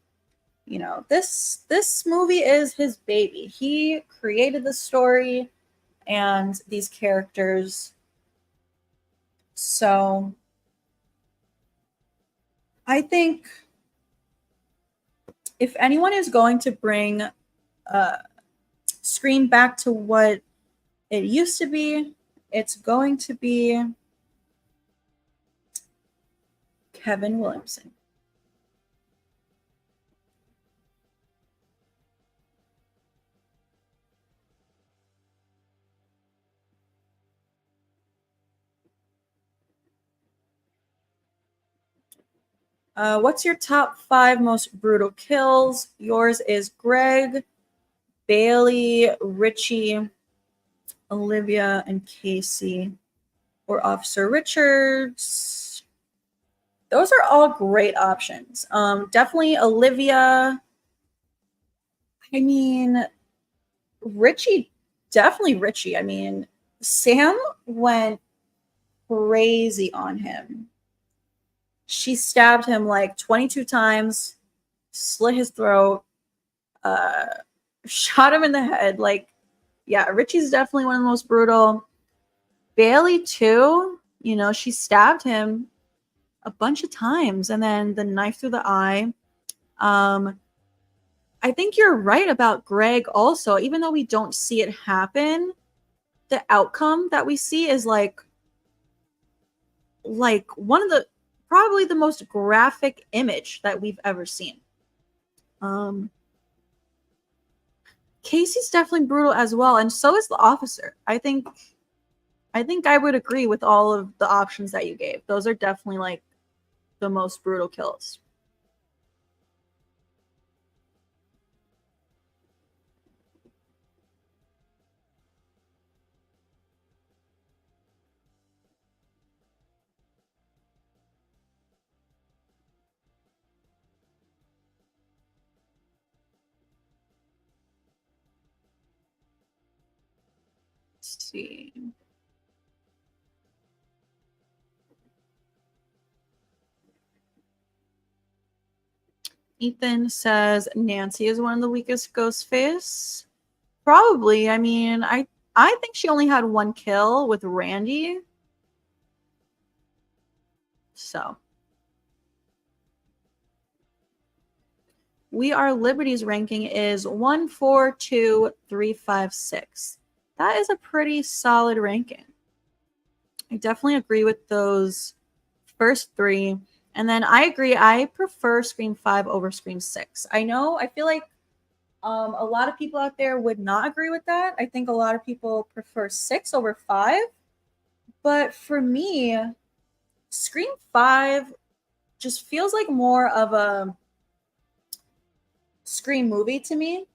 You know, this movie is his baby. He created the story and these characters. So I think if anyone is going to bring Scream back to what it used to be, it's going to be Kevin Williamson. What's your top 5 most brutal kills? Yours is Greg, Bailey, Richie, Olivia, and Casey, or Officer Richards. Those are all great options. Definitely Olivia. I mean, Richie, definitely Richie. I mean, Sam went crazy on him. She stabbed him like 22 times, slit his throat, shot him in the head. Like, yeah, Richie's definitely one of the most brutal. Bailey, too. You know, she stabbed him a bunch of times and then the knife through the eye. I think you're right about Greg also. Even though we don't see it happen, the outcome that we see is like one of the probably the most graphic image that we've ever seen. Casey's definitely brutal as well, and so is the officer. I think I would agree with all of the options that you gave. Those are definitely like the most brutal kills. Let's see. Ethan says Nancy is one of the weakest Ghostface. Probably. I mean, I think she only had one kill with Randy. So We Are Liberty's ranking is 1, 4, 2, 3, 5, 6. That is a pretty solid ranking. I definitely agree with those first 3. And then I agree, I prefer Scream 5 over Scream 6. I feel like a lot of people out there would not agree with that. I think a lot of people prefer 6 over 5. But for me, Scream 5 just feels like more of a Scream movie to me.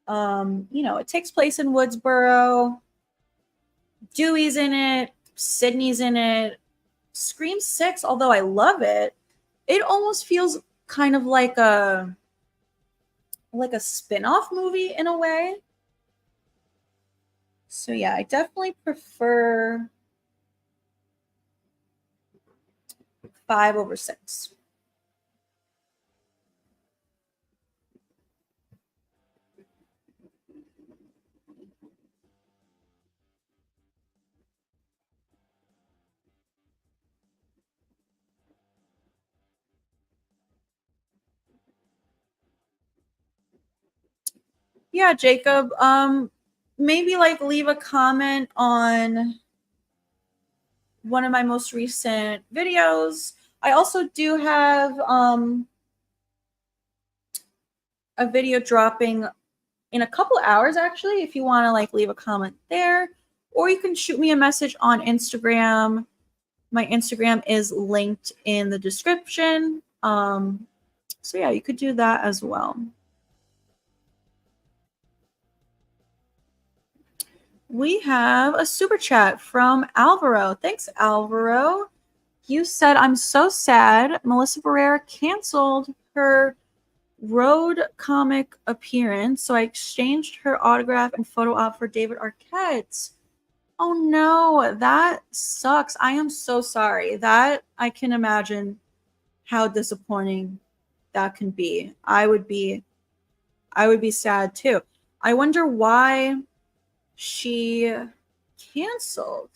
It takes place in Woodsboro. Dewey's in it. Sydney's in it. Scream 6, although I love it, it almost feels kind of like a spin-off movie in a way. So yeah, I definitely prefer 5 over 6. Yeah, Jacob, maybe like leave a comment on one of my most recent videos. I also do have a video dropping in a couple hours, actually, if you want to like leave a comment there, or you can shoot me a message on Instagram. My Instagram is linked in the description. So yeah, you could do that as well. We have a super chat from Alvaro. Thanks, Alvaro. You said, I'm so sad Melissa Barrera canceled her road comic appearance. So I exchanged her autograph and photo op for David Arquette. Oh no, that sucks. I am so sorry. That I can imagine how disappointing that can be. I would be sad too. I wonder why she canceled.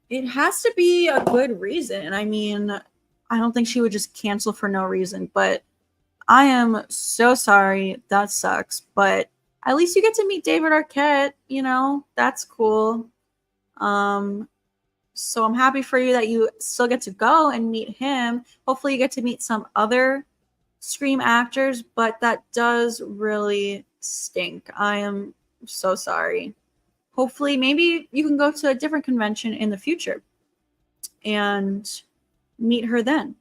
It has to be a good reason. I mean, I don't think she would just cancel for no reason, but I am so sorry. That sucks. But at least you get to meet David Arquette, you know, that's cool. So I'm happy for you that you still get to go and meet him. Hopefully you get to meet some other Scream actors, but that does really stink. I am so sorry. Hopefully maybe you can go to a different convention in the future and meet her then.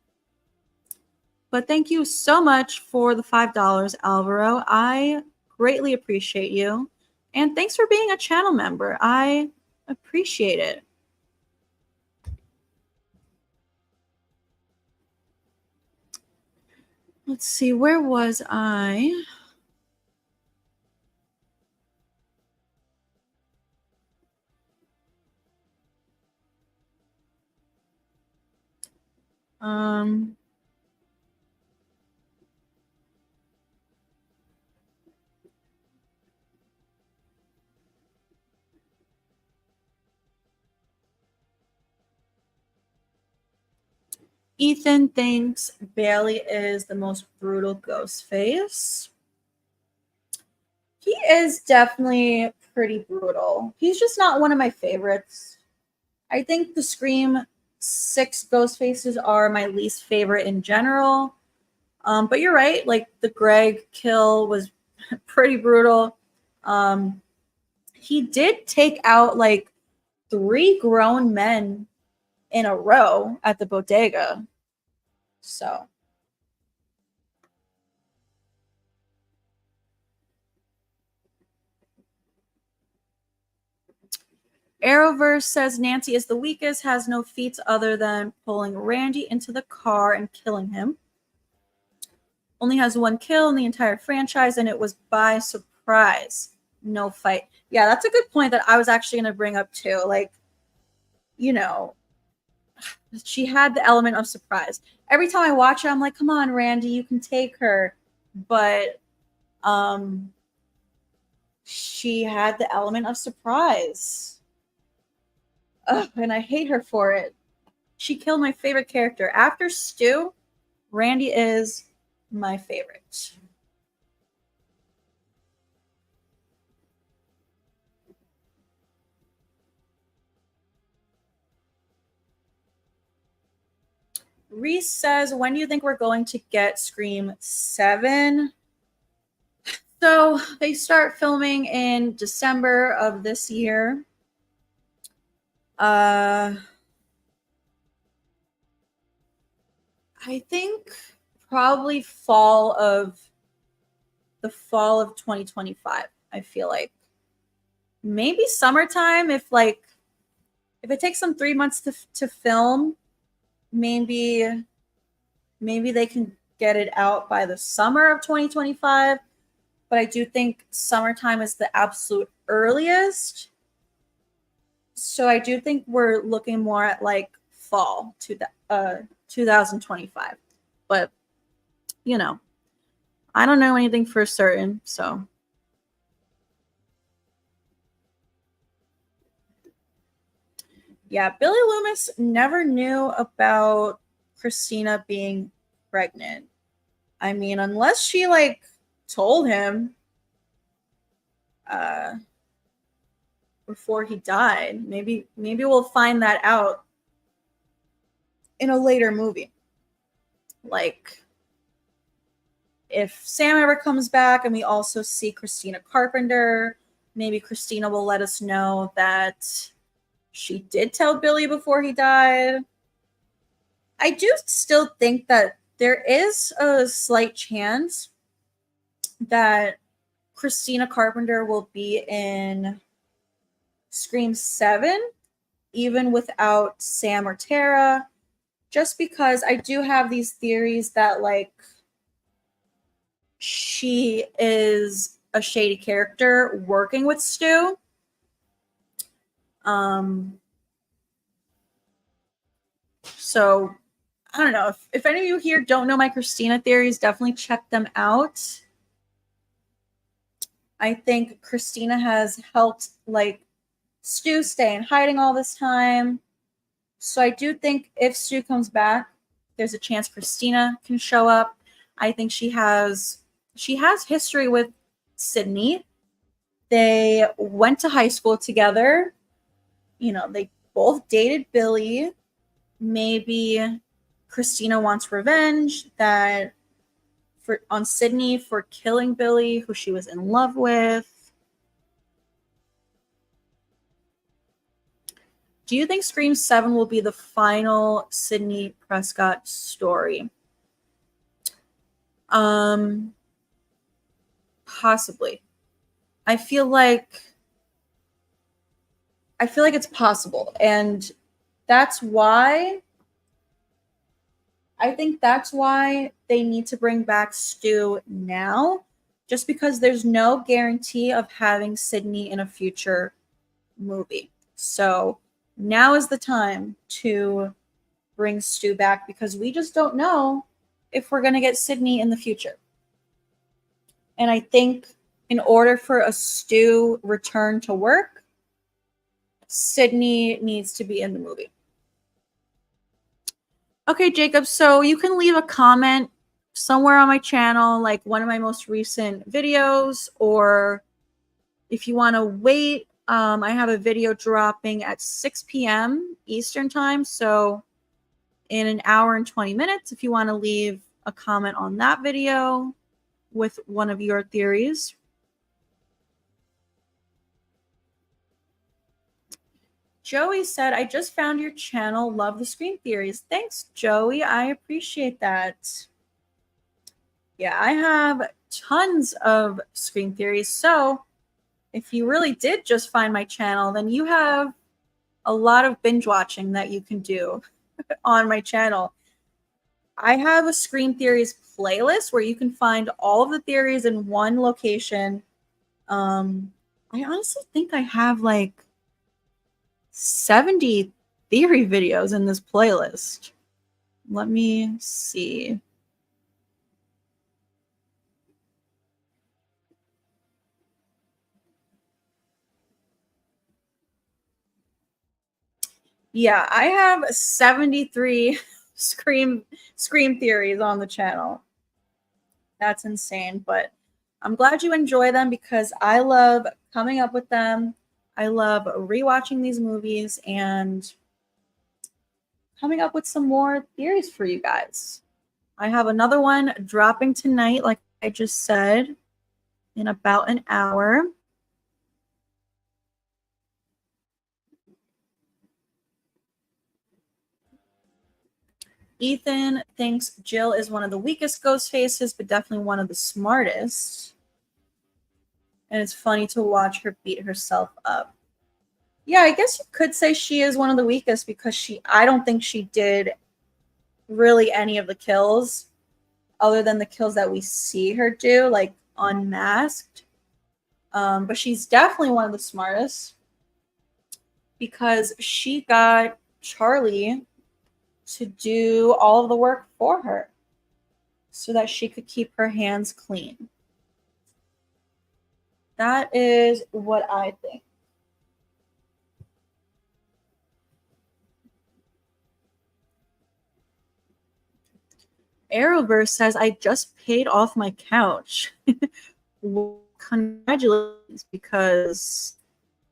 But thank you so much for the $5, Alvaro. I greatly appreciate you. And thanks for being a channel member. I appreciate it. Let's see, where was I? Ethan thinks Bailey is the most brutal ghost face. He is definitely pretty brutal. He's just not one of my favorites. I think the Scream 6 ghost faces are my least favorite in general. But you're right. Like the Greg kill was pretty brutal. He did take out like 3 grown men in a row at the bodega. So. Arrowverse says Nancy is the weakest, has no feats other than pulling Randy into the car and killing him. Only has 1 kill in the entire franchise, and it was by surprise. No fight. Yeah, that's a good point that I was actually going to bring up too. Like, you know, she had the element of surprise. Every time I watch it, I'm like, come on, Randy, you can take her. But she had the element of surprise. Ugh, and I hate her for it. She killed my favorite character. After Stu, Randy is my favorite. Reese says, when do you think we're going to get Scream 7? So they start filming in December of this year. I think probably fall of 2025. I feel like maybe summertime if it takes them 3 months to film, maybe they can get it out by the summer of 2025. But I do think summertime is the absolute earliest. So I do think we're looking more at like fall to 2025. But, you know, I don't know anything for certain, so. Yeah, Billy Loomis never knew about Christina being pregnant. I mean, unless she like told him before he died. Maybe we'll find that out in a later movie. Like if Sam ever comes back and we also see Christina Carpenter, maybe Christina will let us know that she did tell Billy before he died. I do still think that there is a slight chance that Christina Carpenter will be in Scream 7, even without Sam or Tara, just because I do have these theories that, like, she is a shady character working with Stu. So I don't know. If any of you here don't know my Christina theories, definitely check them out. I think Christina has helped, like, Stu stay in hiding all this time. So I do think if Stu comes back, there's a chance Christina can show up. I think she has history with Sydney. They went to high school together. You know, they both dated Billy. Maybe Christina wants revenge on Sydney for killing Billy, who she was in love with. Do you think Scream 7 will be the final Sydney Prescott story? Possibly. I feel like it's possible, and that's why they need to bring back Stu now, just because there's no guarantee of having Sydney in a future movie. So now is the time to bring Stu back, because we just don't know if we're going to get Sydney in the future. And I think in order for a Stu return to work, Sydney needs to be in the movie. Okay, Jacob, so you can leave a comment somewhere on my channel, like one of my most recent videos, or if you want to wait, I have a video dropping at 6 p.m. Eastern time, so in an hour and 20 minutes, if you want to leave a comment on that video with one of your theories. Joey said, I just found your channel. Love the Scream theories. Thanks, Joey. I appreciate that. Yeah, I have tons of Scream theories. So if you really did just find my channel, then you have a lot of binge watching that you can do on my channel. I have a Scream theories playlist where you can find all of the theories in one location. I honestly think I have like 70 theory videos in this playlist. Let me see. Yeah, I have 73 Scream theories on the channel. That's insane, but I'm glad you enjoy them, because I love coming up with them. I love rewatching these movies and coming up with some more theories for you guys. I have another one dropping tonight, like I just said, in about an hour. Ethan thinks Jill is one of the weakest ghost faces, but definitely one of the smartest. And it's funny to watch her beat herself up. Yeah, I guess you could say she is one of the weakest, because I don't think she did really any of the kills other than the kills that we see her do, like unmasked. But she's definitely one of the smartest, because she got Charlie to do all of the work for her so that she could keep her hands clean. That is what I think. Arrowverse says, I just paid off my couch. Well, congratulations, because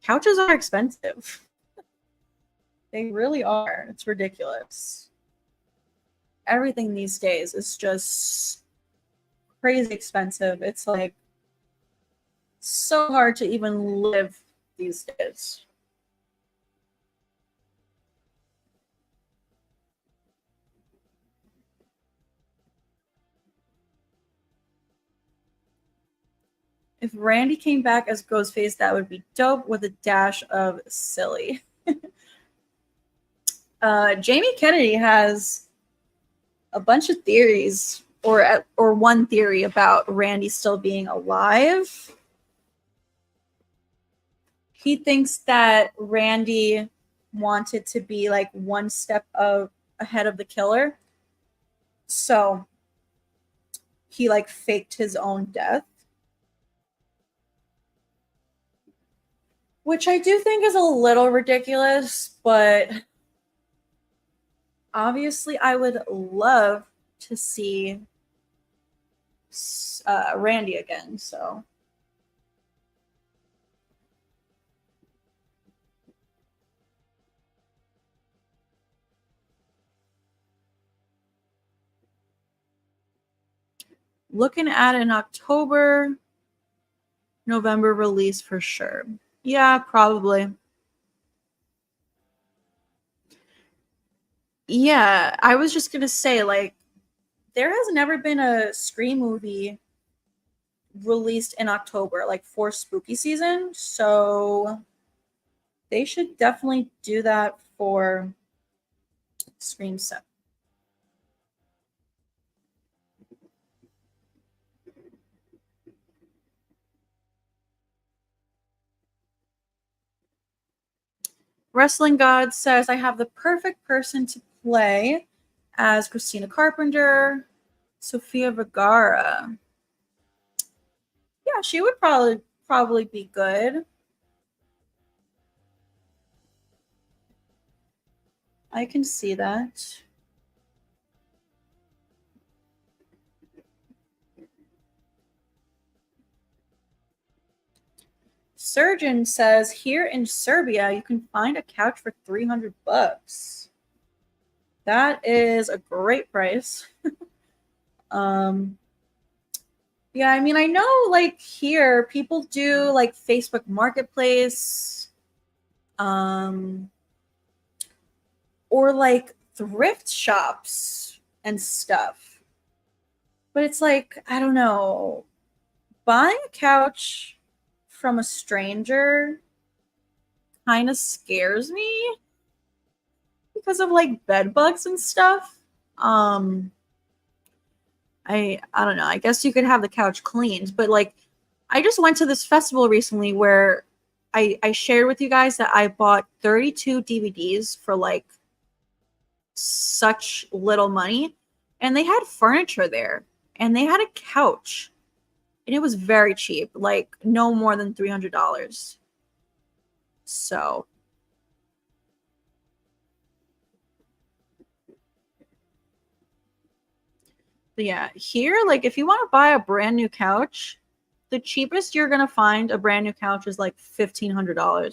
couches are expensive. They really are. It's ridiculous. Everything these days is just crazy expensive. It's like so hard to even live these days. If Randy came back as Ghostface, that would be dope with a dash of silly. Jamie Kennedy has a bunch of theories, or one theory about Randy still being alive. He thinks that Randy wanted to be like one step ahead of the killer. So he like faked his own death. Which I do think is a little ridiculous, but obviously I would love to see Randy again. So looking at an October, November release for sure. Yeah, probably. Yeah, I was just going to say, like, there has never been a Scream movie released in October, like for spooky season. So they should definitely do that for Scream 7. Wrestling God says, I have the perfect person to play as Christina Carpenter, Sofia Vergara. Yeah, she would probably be good. I can see that. Surgeon says, here in Serbia, you can find a couch for $300. That is a great price. Yeah, I mean, I know like here people do like Facebook Marketplace, or like thrift shops and stuff. But it's like, I don't know, buying a couch from a stranger kind of scares me because of like bed bugs and stuff. I don't know. I guess you could have the couch cleaned, but like I just went to this festival recently where I shared with you guys that I bought 32 DVDs for like such little money, and they had furniture there and they had a couch and it was very cheap, like no more than $300. So but yeah, here, like if you want to buy a brand new couch, the cheapest you're gonna find a brand new couch is like $1,500.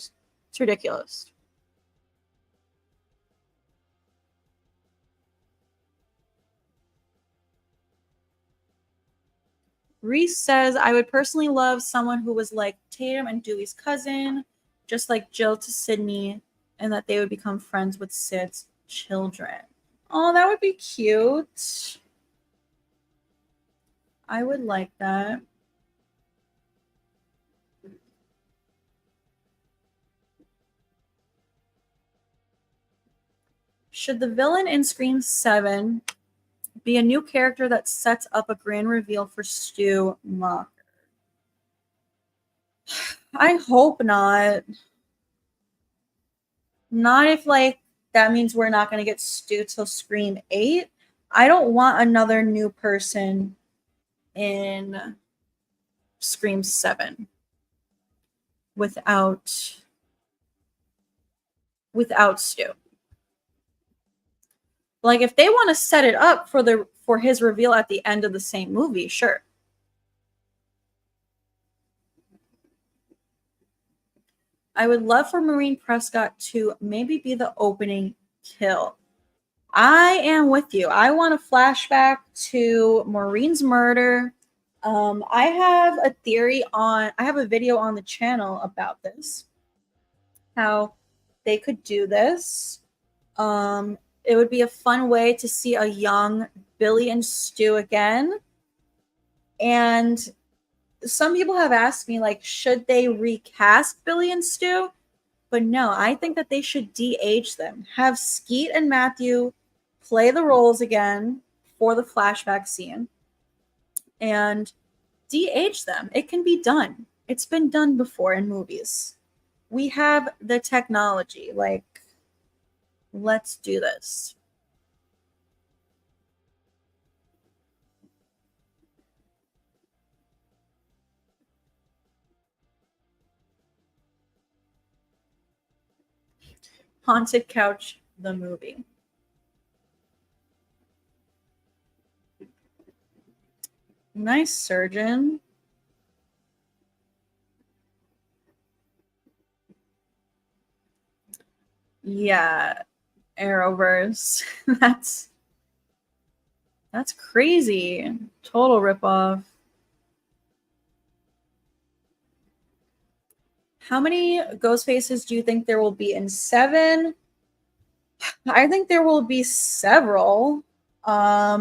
It's ridiculous. Reese says, I would personally love someone who was like Tatum and Dewey's cousin, just like Jill to Sydney, and that they would become friends with Sid's children. Oh, that would be cute. I would like that. Should the villain in Scream 7 be a new character that sets up a grand reveal for Stu Macher? I hope not. Not if like that means we're not going to get Stu till Scream 8. I don't want another new person in Scream 7 without Stu. Like if they want to set it up for his reveal at the end of the same movie, sure. I would love for Maureen Prescott to maybe be the opening kill. I am with you. I want a flashback to Maureen's murder. I have a video on the channel about this, how they could do this. It would be a fun way to see a young Billy and Stu again. And some people have asked me, like, should they recast Billy and Stu? But no, I think that they should de-age them. Have Skeet and Matthew play the roles again for the flashback scene and de-age them. It can be done. It's been done before in movies. We have the technology. Like, let's do this. Haunted Couch, the movie. Nice surgeon. Yeah, Arrowverse. That's crazy. Total ripoff. How many ghost faces do you think there will be in 7? I think there will be several. I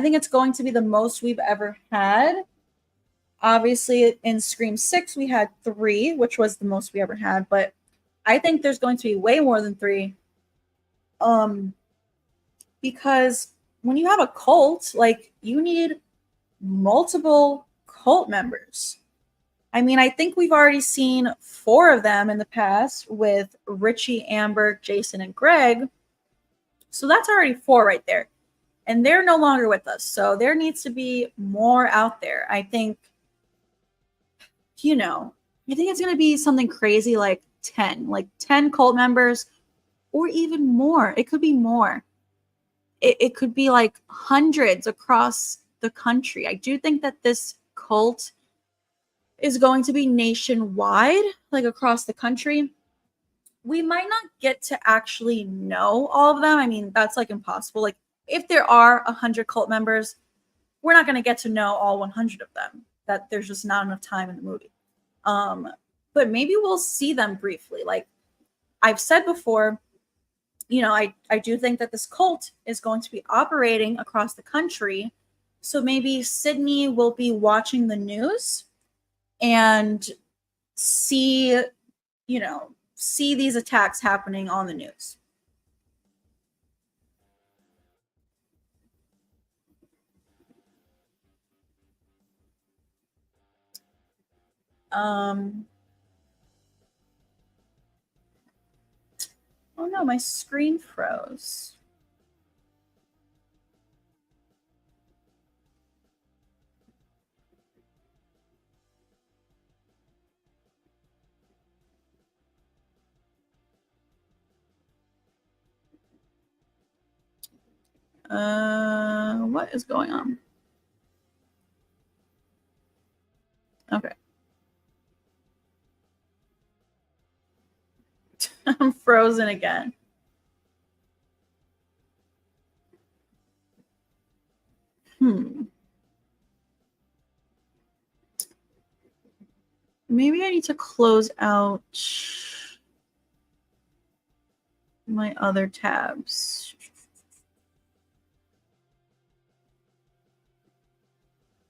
think it's going to be the most we've ever had. Obviously, in Scream 6, we had 3, which was the most we ever had, but I think there's going to be way more than 3. Because when you have a cult, like, you need multiple cult members. I mean, I think we've already seen 4 of them in the past with Richie, Amber, Jason, and Greg. So that's already 4 right there. And they're no longer with us. So there needs to be more out there. I think, I think it's going to be something crazy like 10 cult members, or even more. It could be more. It could be like hundreds across the country. I do think that this cult is going to be nationwide, like across the country. We might not get to actually know all of them. I mean, that's like impossible. Like, if there are 100 cult members, we're not going to get to know all 100 of them. That there's just not enough time in the movie. But maybe we'll see them briefly. Like I've said before, I do think that this cult is going to be operating across the country. So maybe Sydney will be watching the news and see these attacks happening on the news. Oh no, my screen froze. What is going on? Okay. I'm frozen again. Maybe I need to close out my other tabs.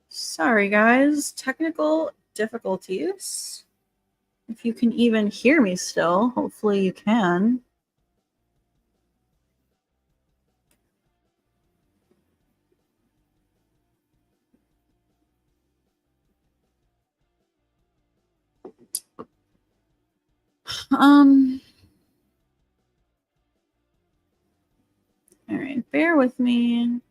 Sorry, guys. Technical difficulties. If you can even hear me still, hopefully you can. All right, bear with me.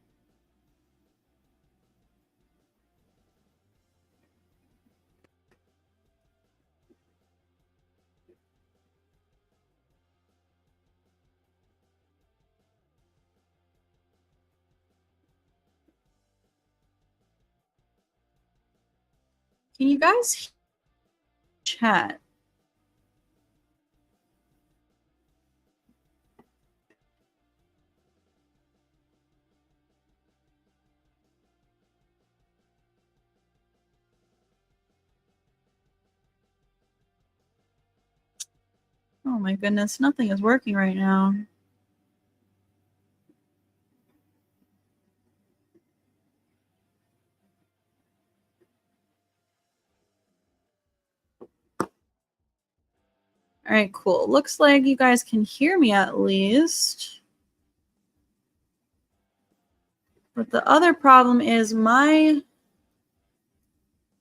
Can you guys chat? Oh my goodness, nothing is working right now. All right, cool. Looks like you guys can hear me at least. But the other problem is my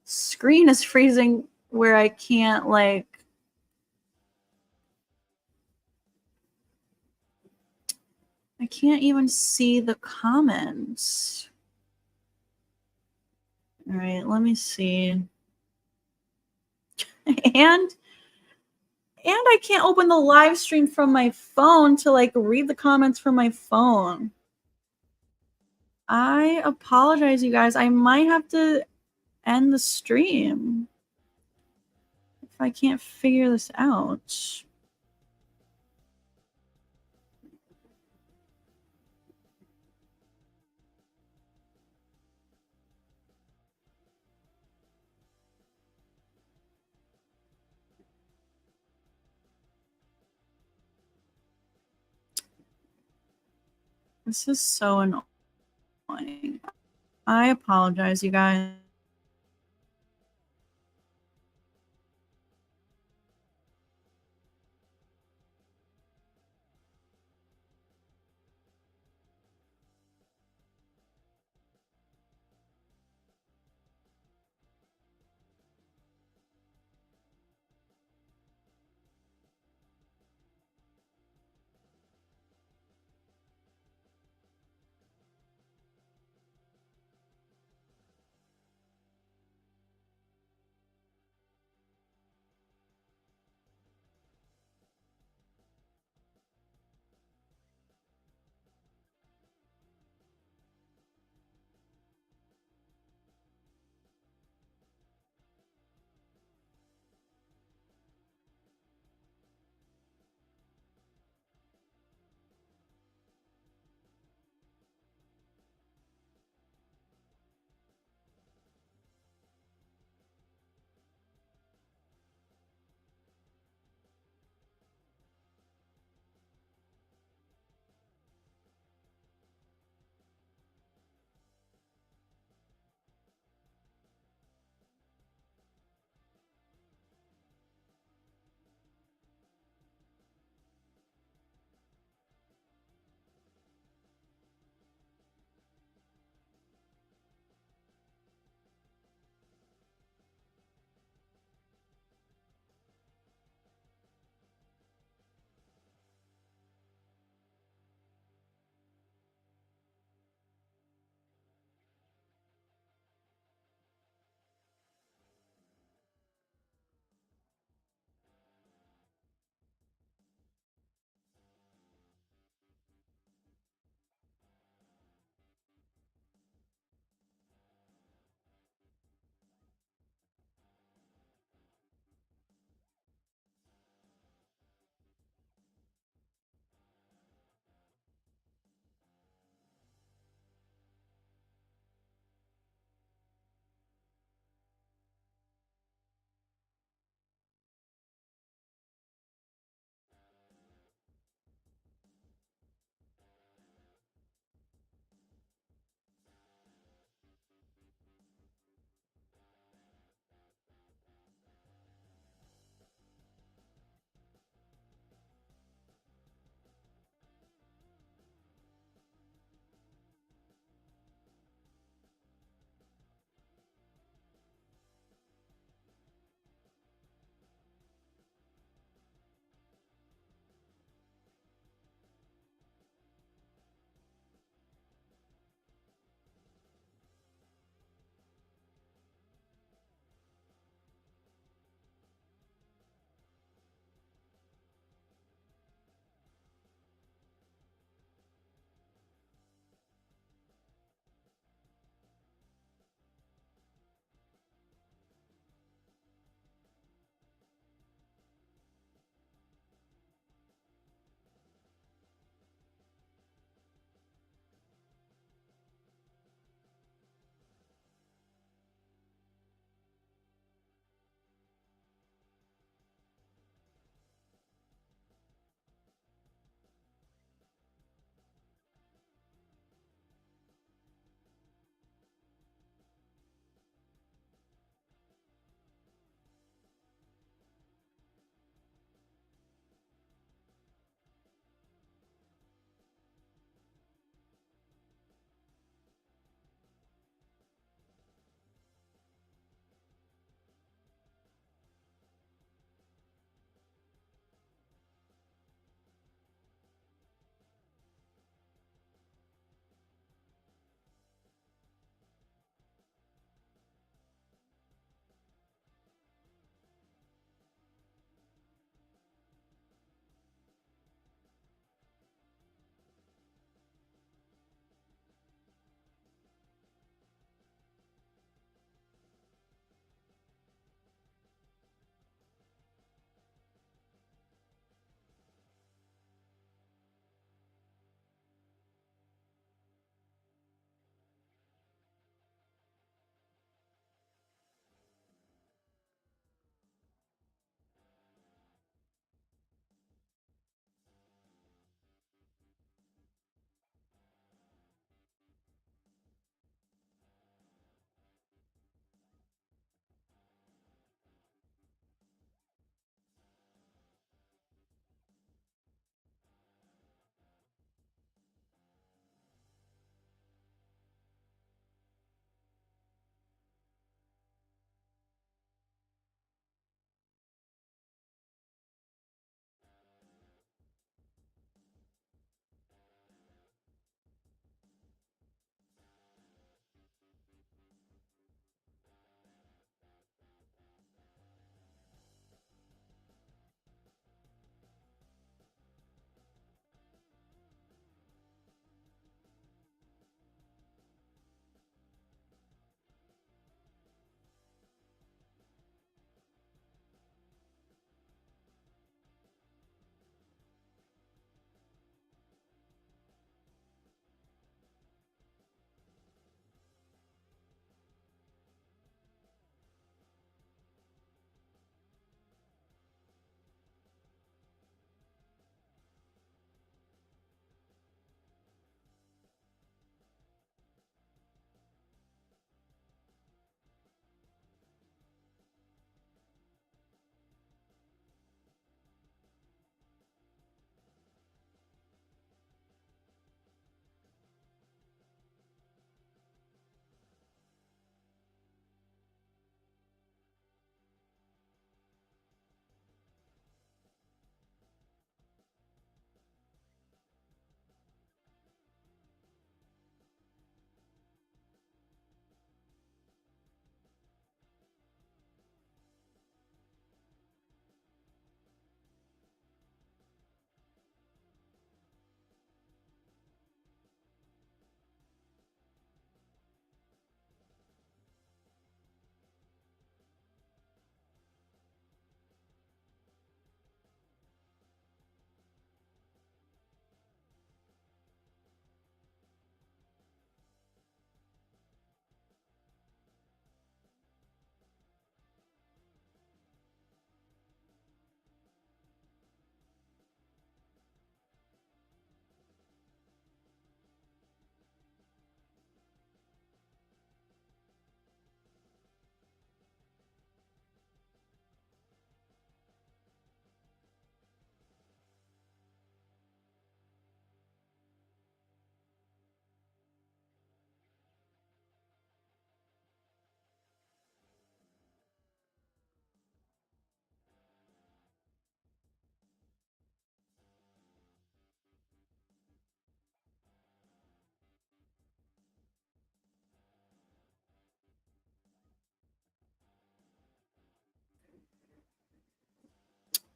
screen is freezing where I can't, like, I can't even see the comments. All right, let me see. And I can't open the live stream from my phone to like read the comments from my phone. I apologize, you guys. I might have to end the stream if I can't figure this out. This is so annoying. I apologize, you guys.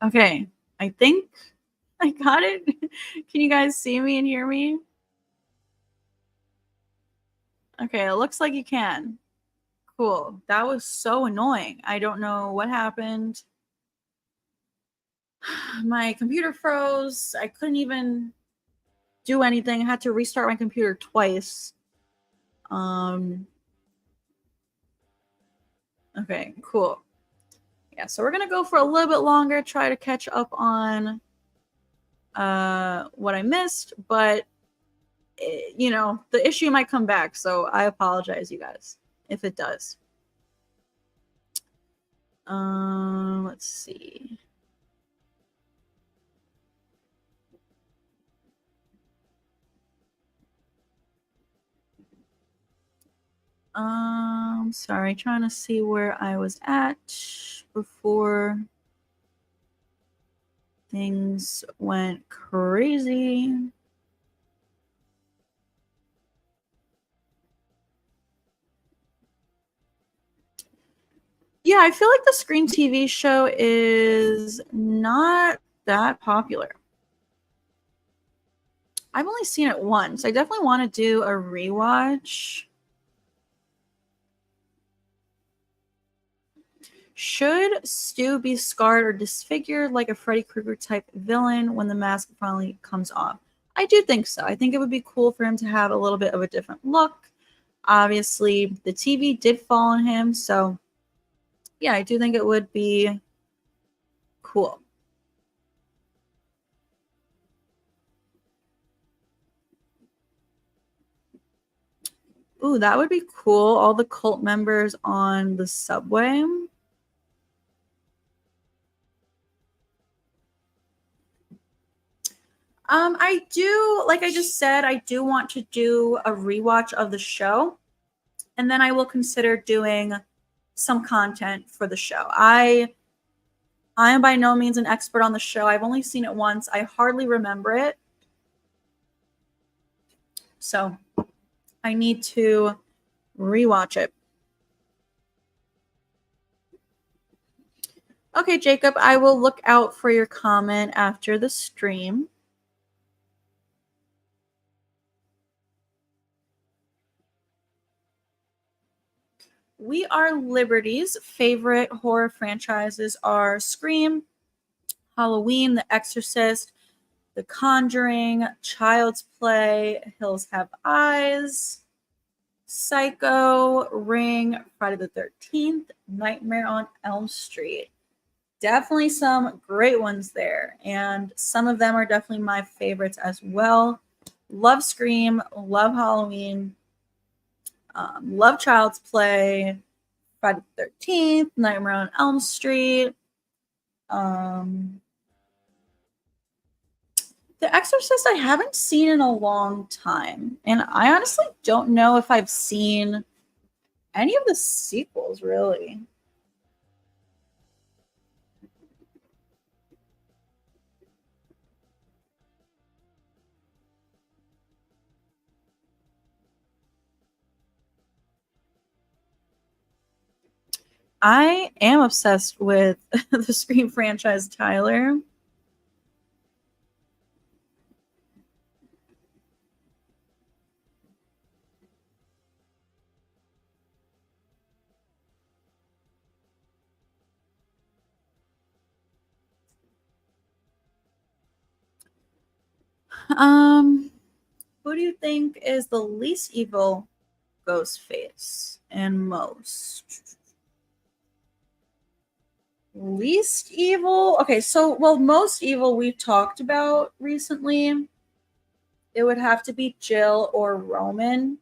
Okay, I think I got it. Can you guys see me and hear me? Okay, it looks like you can. Cool. That was so annoying. I don't know what happened. My computer froze. I couldn't even do anything. I had to restart my computer twice. Okay, cool. Yeah, so we're gonna go for a little bit longer, try to catch up on what I missed, but you know, the issue might come back, so I apologize, you guys, if it does. Let's see. Sorry, trying to see where I was at before things went crazy. Yeah, I feel like the Scream TV show is not that popular. I've only seen it once. I definitely want to do a rewatch. Should Stu be scarred or disfigured like a Freddy Krueger type villain when the mask finally comes off? I do think so. I think it would be cool for him to have a little bit of a different look. Obviously, the TV did fall on him, so yeah, I do think it would be cool. Ooh, that would be cool. All the cult members on the subway. I do, like I just said, I do want to do a rewatch of the show, and then I will consider doing some content for the show. I am by no means an expert on the show. I've only seen it once. I hardly remember it. So I need to rewatch it. Okay, Jacob, I will look out for your comment after the stream. We Are Liberty's favorite horror franchises are Scream, Halloween, The Exorcist, The Conjuring, Child's Play, Hills Have Eyes, Psycho, Ring, Friday the 13th, Nightmare on Elm Street. Definitely some great ones there. And some of them are definitely my favorites as well. Love Scream, love Halloween, love Child's Play, Friday the 13th, Nightmare on Elm Street. The Exorcist I haven't seen in a long time. And I honestly don't know if I've seen any of the sequels, really. I am obsessed with the Scream franchise, Tyler. Who do you think is the least evil Ghostface and most? Least evil? Okay, so, well, most evil we've talked about recently. It would have to be Jill or Roman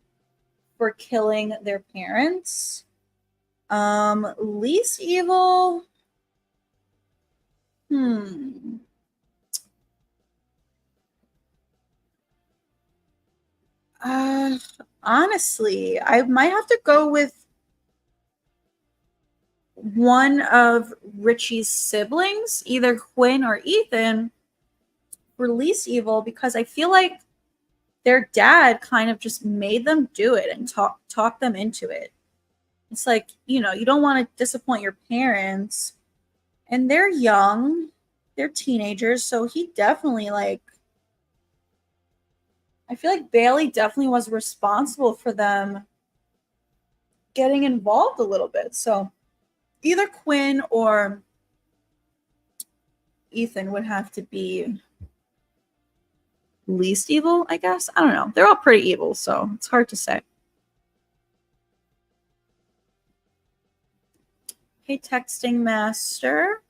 for killing their parents. Least evil? Hmm. Uh, Honestly, I might have to go with one of Richie's siblings, either Quinn or Ethan, for least evil, because I feel like their dad kind of just made them do it and talk them into it. It's like, you know, you don't want to disappoint your parents, and they're young. they're teenagers, so he definitely, like, I feel like Bailey definitely was responsible for them getting involved a little bit. So either Quinn or Ethan would have to be least evil, I guess. I don't know. They're all pretty evil, so it's hard to say. Hey, texting master.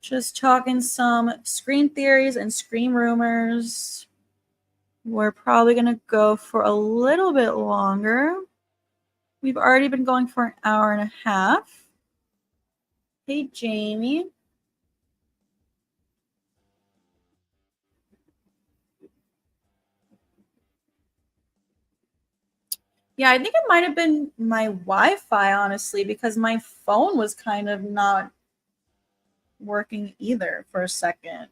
Just talking some screen theories and scream rumors. We're probably going to go for a little bit longer. We've already been going for an hour and a half. Hey, Jamie. Yeah, I think it might have been my Wi-Fi, honestly, because my phone was kind of not working either for a second.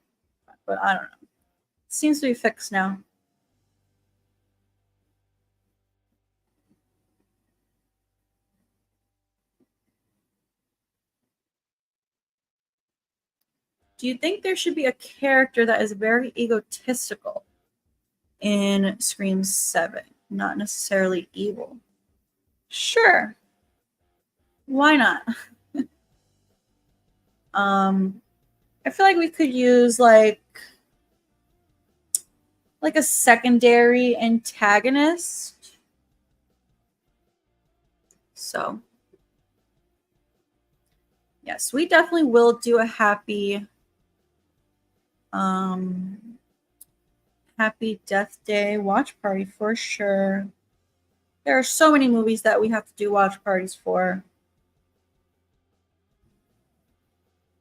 But I don't know. It seems to be fixed now. Do you think there should be a character that is very egotistical in Scream 7? Not necessarily evil. Sure. Why not? I feel like we could use like a secondary antagonist. So yes, we definitely will do a happy Death Day watch party for sure. There are so many movies that we have to do watch parties for.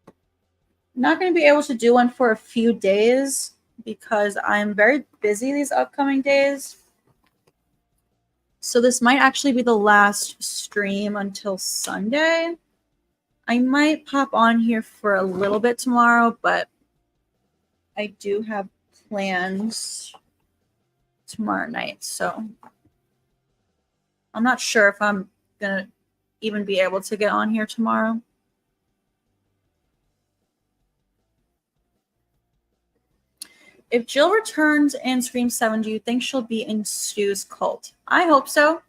I'm not going to be able to do one for a few days because I'm very busy these upcoming days. So this might actually be the last stream until Sunday. I might pop on here for a little bit tomorrow, but I do have plans tomorrow night. So I'm not sure if I'm going to even be able to get on here tomorrow. If Jill returns in Scream 7, do you think she'll be in Stu's cult? I hope so.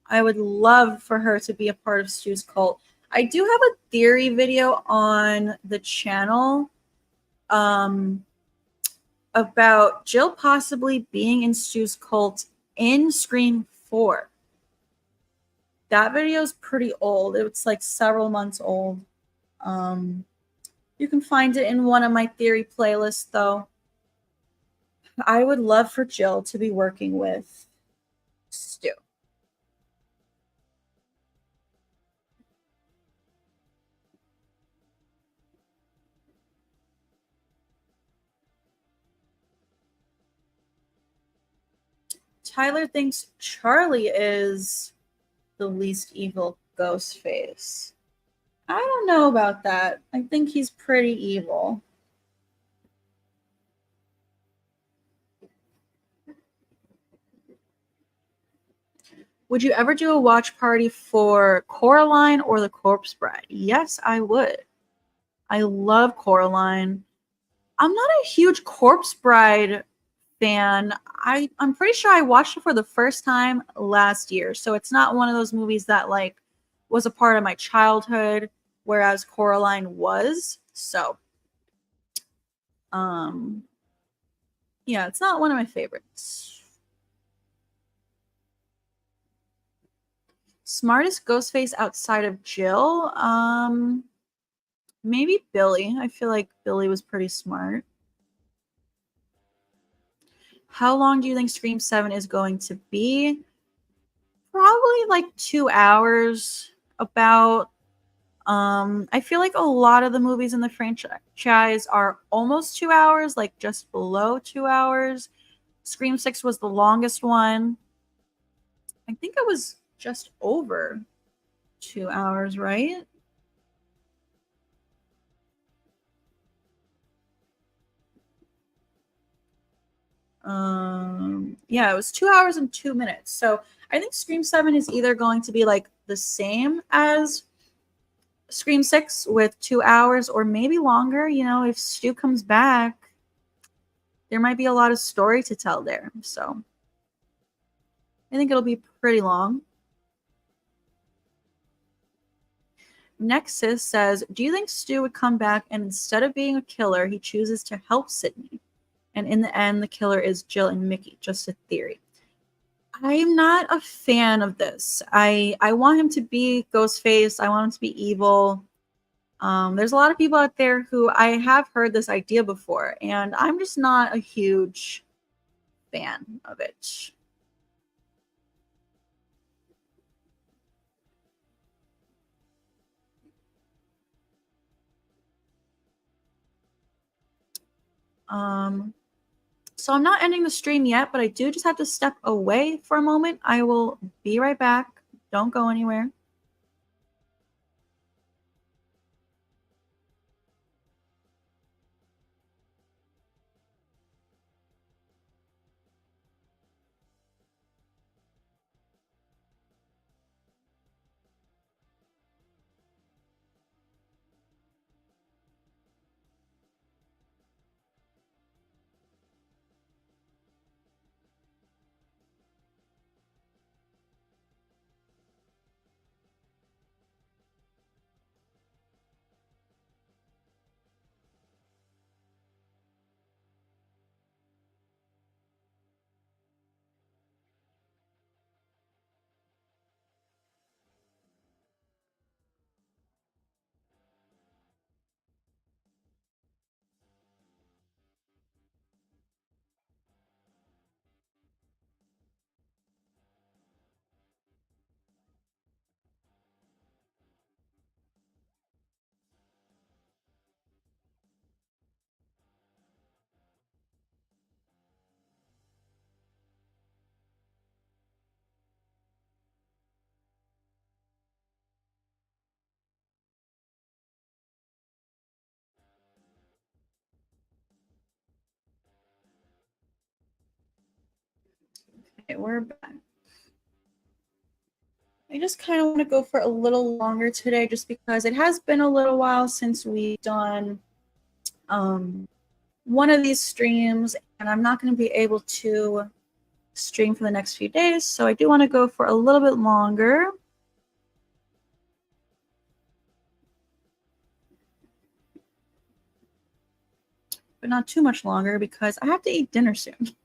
I would love for her to be a part of Stu's cult. I do have a theory video on the channel about Jill possibly being in Stu's cult in Scream 4. That video is pretty old. It's like several months old. You can find it in one of my theory playlists, though. I would love for Jill to be working with Stu. Tyler thinks Charlie is the least evil Ghostface. I don't know about that. I think he's pretty evil. Would you ever do a watch party for Coraline or the Corpse Bride? Yes, I would. I love Coraline. I'm not a huge Corpse Bride fan. I'm pretty sure I watched it for the first time last year. So it's not one of those movies that like was a part of my childhood, whereas Coraline was. So yeah, it's not one of my favorites. Smartest Ghostface outside of Jill? Maybe Billy. I feel like Billy was pretty smart. How long do you think Scream 7 is going to be? Probably like 2 hours. About. I feel like a lot of the movies in the franchise are almost 2 hours, like just below 2 hours. Scream 6 was the longest one. I think it was just over 2 hours, right? Yeah, it was 2 hours and 2 minutes. So I think Scream 7 is either going to be like the same as Scream 6 with 2 hours or maybe longer. You know, if Stu comes back, there might be a lot of story to tell there. So I think it'll be pretty long. Nexus says, do you think Stu would come back and instead of being a killer, he chooses to help Sydney? And in the end, the killer is Jill and Mickey. Just a theory. I'm not a fan of this. I want him to be Ghostface. I want him to be evil. There's a lot of people out there who I have heard this idea before, and I'm just not a huge fan of it. So I'm not ending the stream yet, but I do just have to step away for a moment. I will be right back. Don't go anywhere. Okay, we're back. I just kind of want to go for a little longer today just because it has been a little while since we've done one of these streams, and I'm not going to be able to stream for the next few days, so I do want to go for a little bit longer. But not too much longer because I have to eat dinner soon.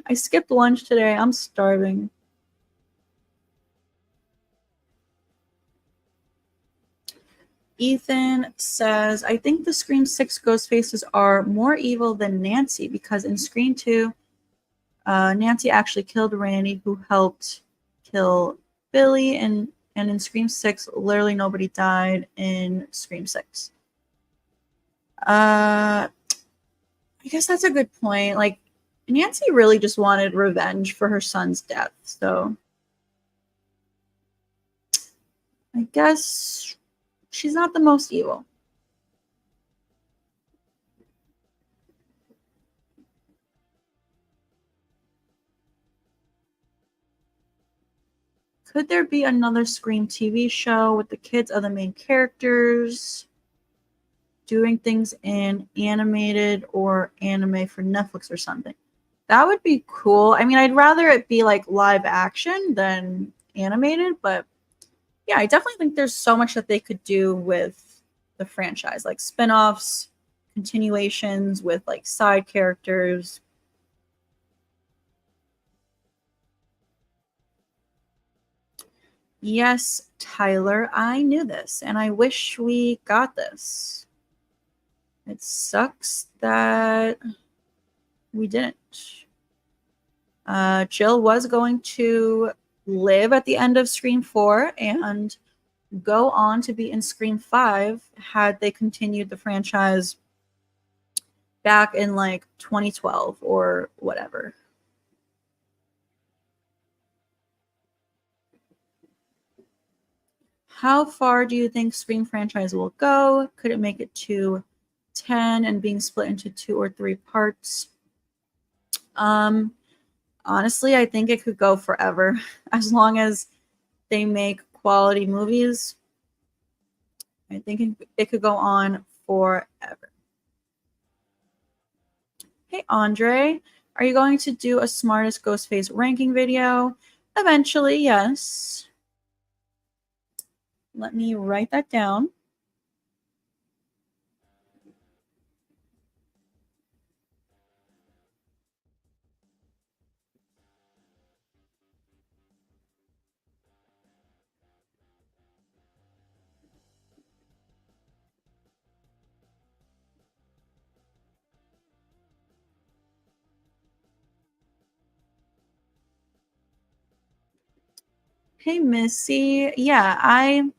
I skipped lunch today. I'm starving. Ethan says, I think the Scream 6 ghost faces are more evil than Nancy because in Scream 2, Nancy actually killed Randy, who helped kill Billy, and in Scream 6, literally nobody died in Scream 6. I guess that's a good point. Like, Nancy really just wanted revenge for her son's death, so I guess she's not the most evil. Could there be another Scream TV show with the kids of the main characters doing things in animated or anime for Netflix or something? That would be cool. I mean, I'd rather it be like live action than animated, but yeah, I definitely think there's so much that they could do with the franchise, like spin-offs, continuations with like side characters. Yes, Tyler, I knew this, and I wish we got this. It sucks that we didn't. Jill was going to live at the end of Scream 4 and go on to be in Scream 5 had they continued the franchise back in like 2012 or whatever. How far do you think Scream franchise will go? Could it make it to 10 and being split into 2 or 3 parts? Honestly, I think it could go forever as long as they make quality movies. I think it could go on forever. Hey, Andre, are you going to do a smartest Ghostface ranking video? Eventually, yes. Let me write that down. Hey, Missy. Yeah, I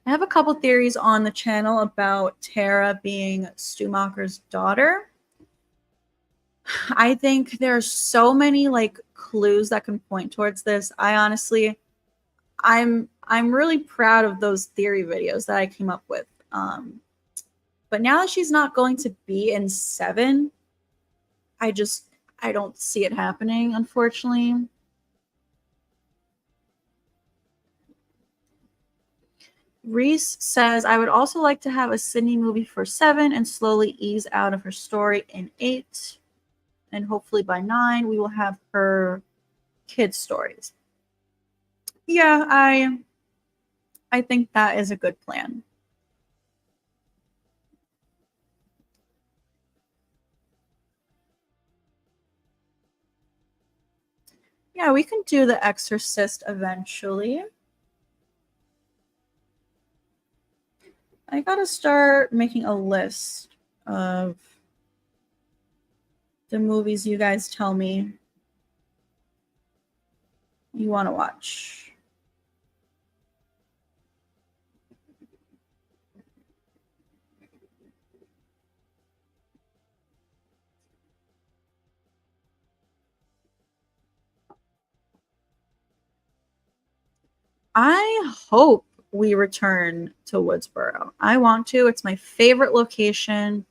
have a couple theories on the channel about Tara being Stumacher's daughter. I think there's so many like clues that can point towards this. I'm really proud of those theory videos that I came up with. But now that she's not going to be in 7, I don't see it happening, unfortunately. Reese says, I would also like to have a Sydney movie for 7 and slowly ease out of her story in 8. And hopefully by 9, we will have her kids' stories. Yeah, I think that is a good plan. Yeah, we can do The Exorcist eventually. I gotta start making a list of the movies you guys tell me you want to watch. I hope we return to Woodsboro. I want to. It's my favorite location.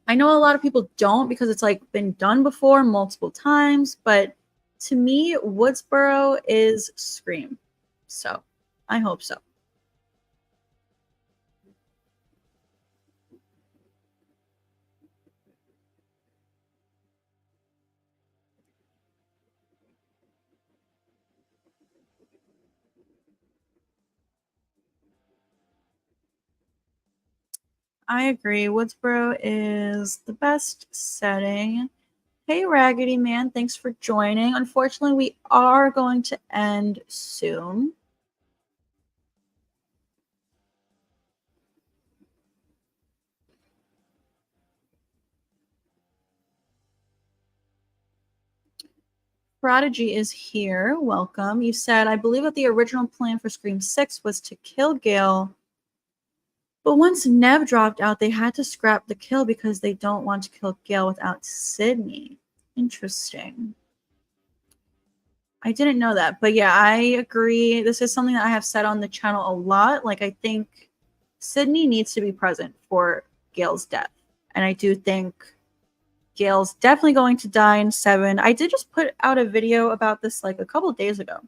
I know a lot of people don't because it's like been done before multiple times, but to me, Woodsboro is Scream. So I hope so. I agree. Woodsboro is the best setting. Hey, Raggedy Man, thanks for joining. Unfortunately, we are going to end soon. Prodigy is here. Welcome. You said, I believe that the original plan for Scream 6 was to kill Gale, but once Nev dropped out, they had to scrap the kill because they don't want to kill Gale without Sydney. Interesting. I didn't know that, but yeah, I agree. This is something that I have said on the channel a lot. Like, I think Sydney needs to be present for Gale's death. And I do think Gale's definitely going to die in 7. I did just put out a video about this like a couple of days ago.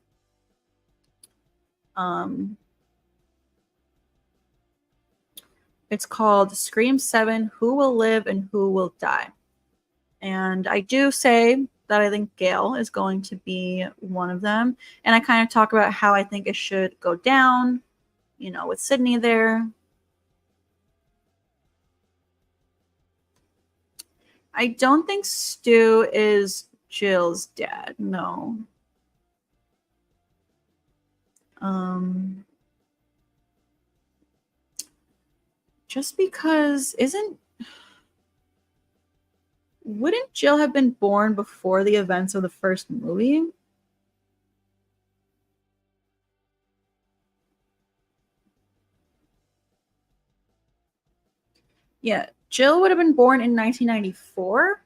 It's called Scream 7, Who Will Live and Who Will Die? And I do say that I think Gale is going to be one of them. And I kind of talk about how I think it should go down, you know, with Sydney there. I don't think Stu is Jill's dad. No. Just because wouldn't Jill have been born before the events of the first movie? Yeah, Jill would have been born in 1994,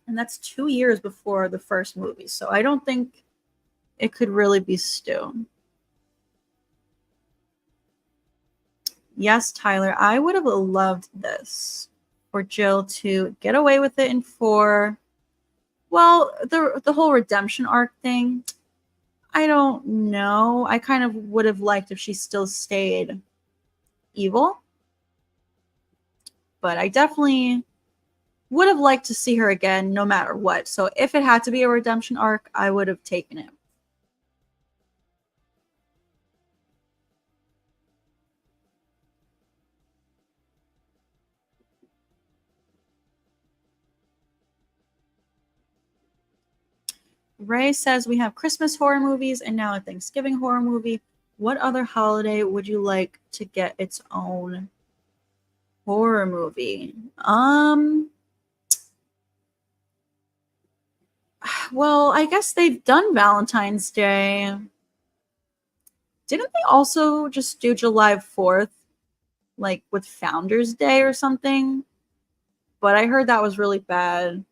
and that's 2 years before the first movie. So I don't think it could really be Stu. Yes, Tyler, I would have loved this for Jill to get away with it in 4. Well, the whole redemption arc thing, I don't know. I kind of would have liked if she still stayed evil. But I definitely would have liked to see her again no matter what. So if it had to be a redemption arc, I would have taken it. Ray says we have Christmas horror movies and now a Thanksgiving horror movie. What other holiday would you like to get its own horror movie? Well, I guess they've done Valentine's Day. Didn't they also just do July 4th, like with Founders Day or something? But I heard that was really bad.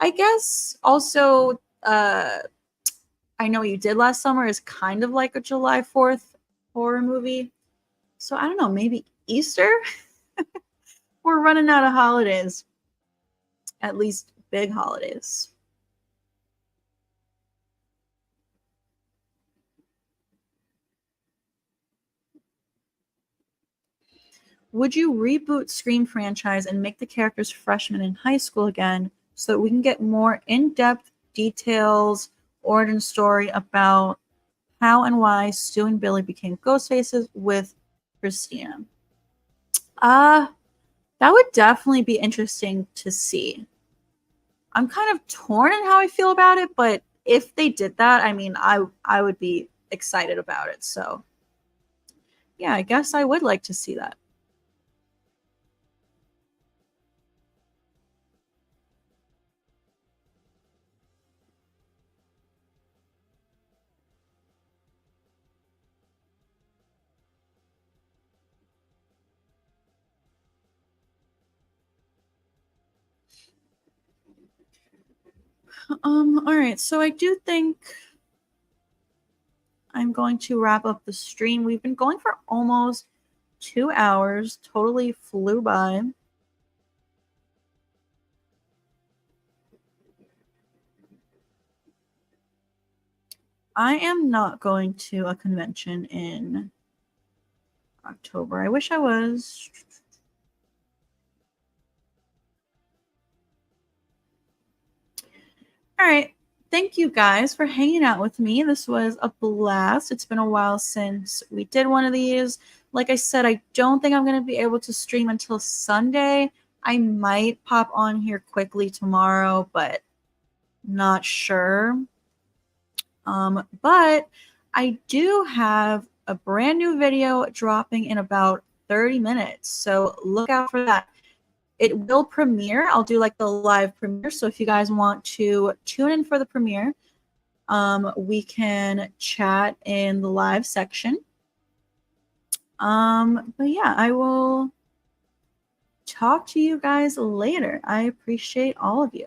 I guess also, I Know What You Did Last Summer is kind of like a July 4th horror movie. So I don't know, maybe Easter? We're running out of holidays. At least big holidays. Would you reboot Scream franchise and make the characters freshmen in high school again so that we can get more in-depth details, origin story about how and why Stu and Billy became Ghostfaces with Christina? That would definitely be interesting to see. I'm kind of torn in how I feel about it, but if they did that, I mean, I would be excited about it. So, yeah, I guess I would like to see that. All right, so I do think I'm going to wrap up the stream. We've been going for almost 2 hours. Totally flew by. I am not going to a convention in October. I wish I was. All right. Thank you guys for hanging out with me. This was a blast. It's been a while since we did one of these. Like I said, I don't think I'm going to be able to stream until Sunday. I might pop on here quickly tomorrow, but not sure. But I do have a brand new video dropping in about 30 minutes. So look out for that. It will premiere. I'll do like the live premiere. So if you guys want to tune in for the premiere, we can chat in the live section. But yeah, I will talk to you guys later. I appreciate all of you.